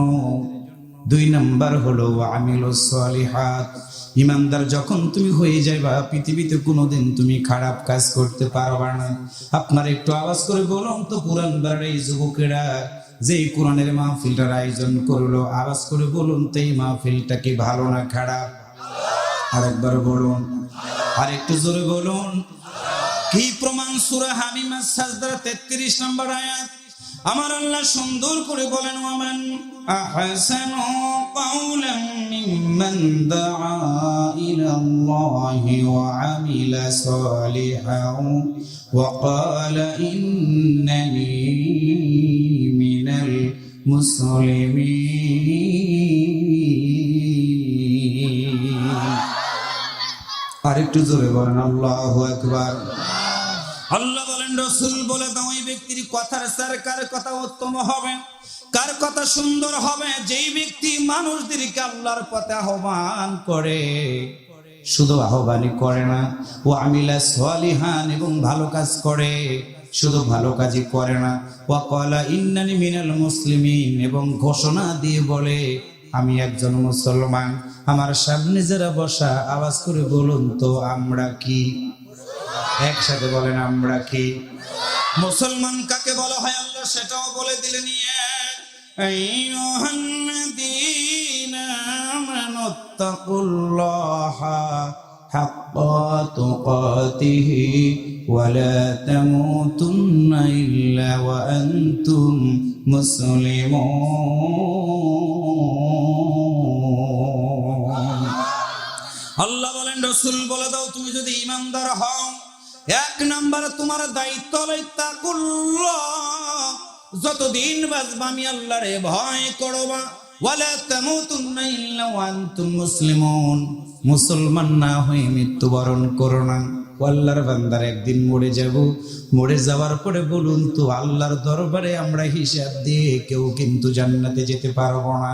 2 নাম্বার হলো আমিলুস সলিহাত। ইমানদার যখন তুমি হয়ে যাইবা, পৃথিবীতে কোনোদিন তুমি খারাপ কাজ করতে পারবা না। আপনার একটু আওয়াজ করে বলুন তো, কোরআন বাড়ার এই যুবকেরা যে কোরআনের মাহফিলটার আয়োজন করলো, আওয়াজ করে বলুন তো এই মাহফিলটা কি ভালো না খারাপ? আরেকবার বলুন, আর একটু জোরে বলুন। কি প্রমাণ? সূরা হামিমের সাজদার 33 নম্বর আয়াত। আমার আল্লাহ সুন্দর করে বলেন, ওয়ামান আহসানু কাওলাম মিম্মান দাআ ইলাল্লাহি ওয়া আমিলা সালিহান ওয়া ক্বালা ইন্নানি মিনাল মুসলিমিন। আরেকটু জোরে বলেন আল্লাহু আকবার। আল্লাহ বলেন, রাসূল বলে দাও ওই ব্যক্তির কথার স্যার কার কথা উত্তম হবে, কার কথা সুন্দর হবে? যেই ব্যক্তি মানুষদেরকে আল্লাহর পথে আহ্বান করে, শুধু আহ্বানই করে না, ও আমিলা সালিহান এবং ভালো কাজ করে, শুধু ভালো কাজই করে না, ওয়া ক্বালা ইন্নানি মিনাল মুসলিমিন এবং ঘোষণা দিয়ে বলে আমি একজন মুসলমান। আমার সামনে যারা বসা, আওয়াজ করে বলুন তো আমরা কি? একসাথে বলেন, আমরা কি? মুসলমান কাকে বলা হয় আল্লাহ সেটাও বলে দিলেন। আইয়ুহাল্লাযীনা আমানুত্তাকুল্লাহা হাক্কা তুকাতিহি ওয়া লা তামুতুন্না ইল্লা ওয়া আনতুম মুসলিমুন। আল্লাহ বলেন, রাসূল বলে দাও তুমি যদি ঈমানদার হও, 1 নাম্বার তোমার দায়িত্ব হলো তাকুল্লাহ, যতদিন বাঁচবা আমি আল্লাহরে ভয় করবা। ওয়ালা তামুতুন্না ইল্লা ওয়া আনতুম মুসলিমুন, মুসলমান না হয়ে মৃত্যুবরণ করো না। আল্লাহর বান্দার একদিন মরে যাব, মরে যাওয়ার পরে বলুন তো আল্লাহর দরবারে আমরা হিসাব দিয়ে কেউ কিন্তু জান্নাতে যেতে পারবো না।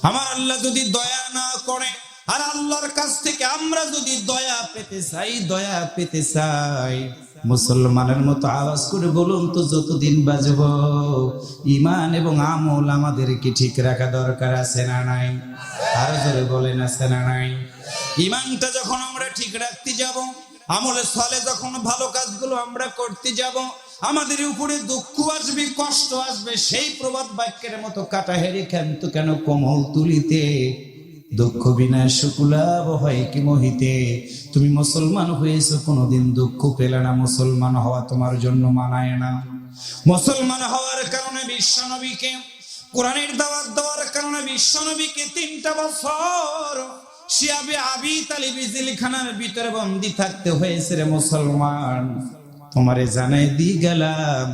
আমার আল্লাহ যদি দয়া না করে, আর আল্লাহর কাছ থেকে আমরা যদি দয়া পেতে চাই, মুসলমানের মতো আওয়াজ করে বলুন তো যতদিন বাঁচব ঈমান এবং আমল আমাদেরকে ঠিক রাখা দরকার আছে না নাই? আরো জোরে বলেন, আছে না নাই? ঈমানটা যখন আমরা ঠিক রাখতে যাব, আমলে সালে যখন ভালো কাজগুলো আমরা করতে যাব, আমাদের উপরে দুঃখ আসবে, কষ্ট আসবে। সেই প্রবাদ বাক্যের মতো কাটা হেরি ক্ষান্ত কেন কোমল তুলিতে, দুঃখ বিনা সুখ লাভ হয় কি মোহিতে। তুমি মুসলমান হয়েছো, কোনোদিন দুঃখ পেলে না, মুসলমান হওয়া তোমার জন্য মানায় না। মুসলমান হওয়ার কারণে বিশ্বনবীকে কোরআনের দাওয়াত দেওয়ার কারণে বিশ্বনবীকে 3টা বছর শিয়াবে আবি তালিব জেলখানার ভিতরে বন্দী থাকতে হয়েছে। রে মুসলমান, তোমারে জানাই দি গেলাম,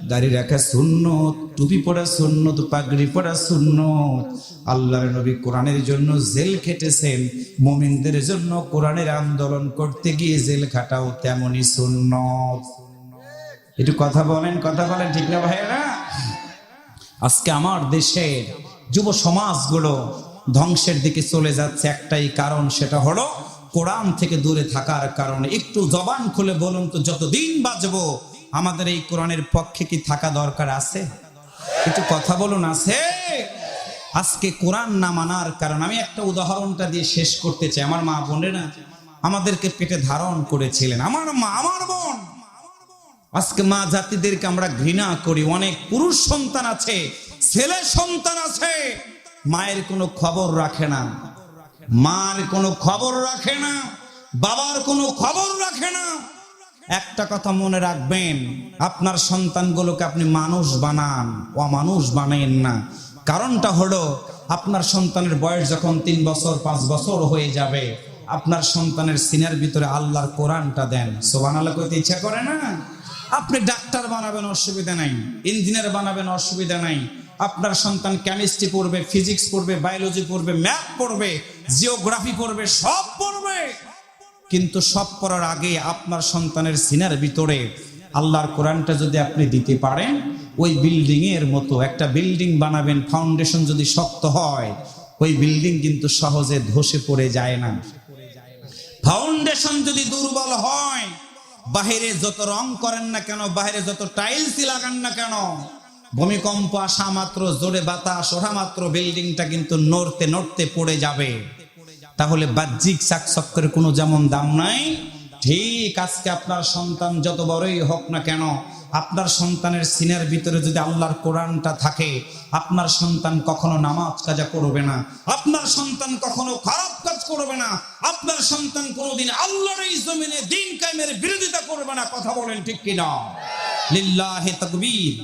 দাড়ি রাখা সুন্নত, টুপি পড়া সুন্নত, পাগড়ি পড়া সুন্নত। আল্লাহর নবী কোরআনের জন্য জেল খেটেছেন, মুমিনদের জন্য কোরআনের আন্দোলন করতে গিয়ে জেল খাটাও তেমনই সুন্নত। একটু কথা বলেন, ঠিক না ভাইরা? আজকে আমার দেশের যুব সমাজগুলো ধ্বংসের দিকে চলে যাচ্ছে একটাই কারণ, সেটা হলো কোরআন থেকে দূরে থাকার কারণে। একটু জবান খুলে বলুন তো, যতদিন বাঁচবো আমাদের এই কোরআনের পক্ষে কি থাকা দরকার আছে? একটু কথা বলুন, আছে? আজকে কোরআন না মানার কারণ, আমি একটা উদাহরণটা দিয়ে শেষ করতে চাই। আমার মা বোনেরা আমাদেরকে পেটে ধারণ করেছিলেন, আমার মা, আমার বোন। আজকে মা জাতিদেরকে আমরা ঘৃণা করি। অনেক পুরুষ সন্তান আছে, ছেলে সন্তান আছে, মায়ের কোনো খবর রাখে না, মার কোনো খবর রাখে না, বাবার কোনো খবর রাখে না। একটা কথা মনে রাখবেন, আপনার সন্তানগুলোকে আপনি মানুষ বানান, অমানুষ বানাইন না। কারণটা হলো, আপনার সন্তানের বয়স যখন 3 বছর 5 বছর হয়ে যাবে, আপনার সন্তানের সিনার ভিতরে আল্লাহর কোরআনটা দেন। সুবহানাল্লাহ কইতে ইচ্ছা করে না? আপনি ডাক্তার বানাবেন, অসুবিধা নাই, ইঞ্জিনিয়ার বানাবেন, অসুবিধা নাই। আপনার সন্তান কেমিস্ট্রি পড়বে, ফিজিক্স পড়বে, বায়োলজি পড়বে, ম্যাথ পড়বে, জিওগ্রাফি পড়বে, সব পড়বে। কিন্তু সব পড়ার আগে আপনার সন্তানের সিনার ভিতরে আল্লাহর কোরআনটা যদি আপনি দিতে পারেন, ওই বিল্ডিং এর মতো একটা বিল্ডিং বানাবেন, ফাউন্ডেশন যদি শক্ত হয়, ওই বিল্ডিং কিন্তু সহজে ধসে পড়ে যায় না। ফাউন্ডেশন যদি দুর্বল হয়, বাহিরে যত রং করেন না কেন, বাহিরে যত টাইলস লাগান না কেন, ভূমিকম্প আসা মাত্র, জোরে বাতাস ওঠা মাত্র বিল্ডিংটা কিন্তু নড়তে নড়তে পড়ে যাবে। তাহলে বাহ্যিক চাকচক্যের কোনো যেমন দাম নাই, ঠিক আজকে আপনার সন্তান যত বড়ই হোক না কেন, আপনার সন্তানের সিনার ভিতরে যদি আল্লাহর কোরআনটা থাকে, আপনার সন্তান কখনো নামাজ কাজা করবে না, আপনার সন্তান কখনো খারাপ কাজ করবে না, আপনার সন্তান কোনোদিন আল্লাহর এই জমিনে দ্বীন কায়েমের বিরোধিতা করবে না। কথা বলেন ঠিক কিনা? লিল্লাহি তাকবীর।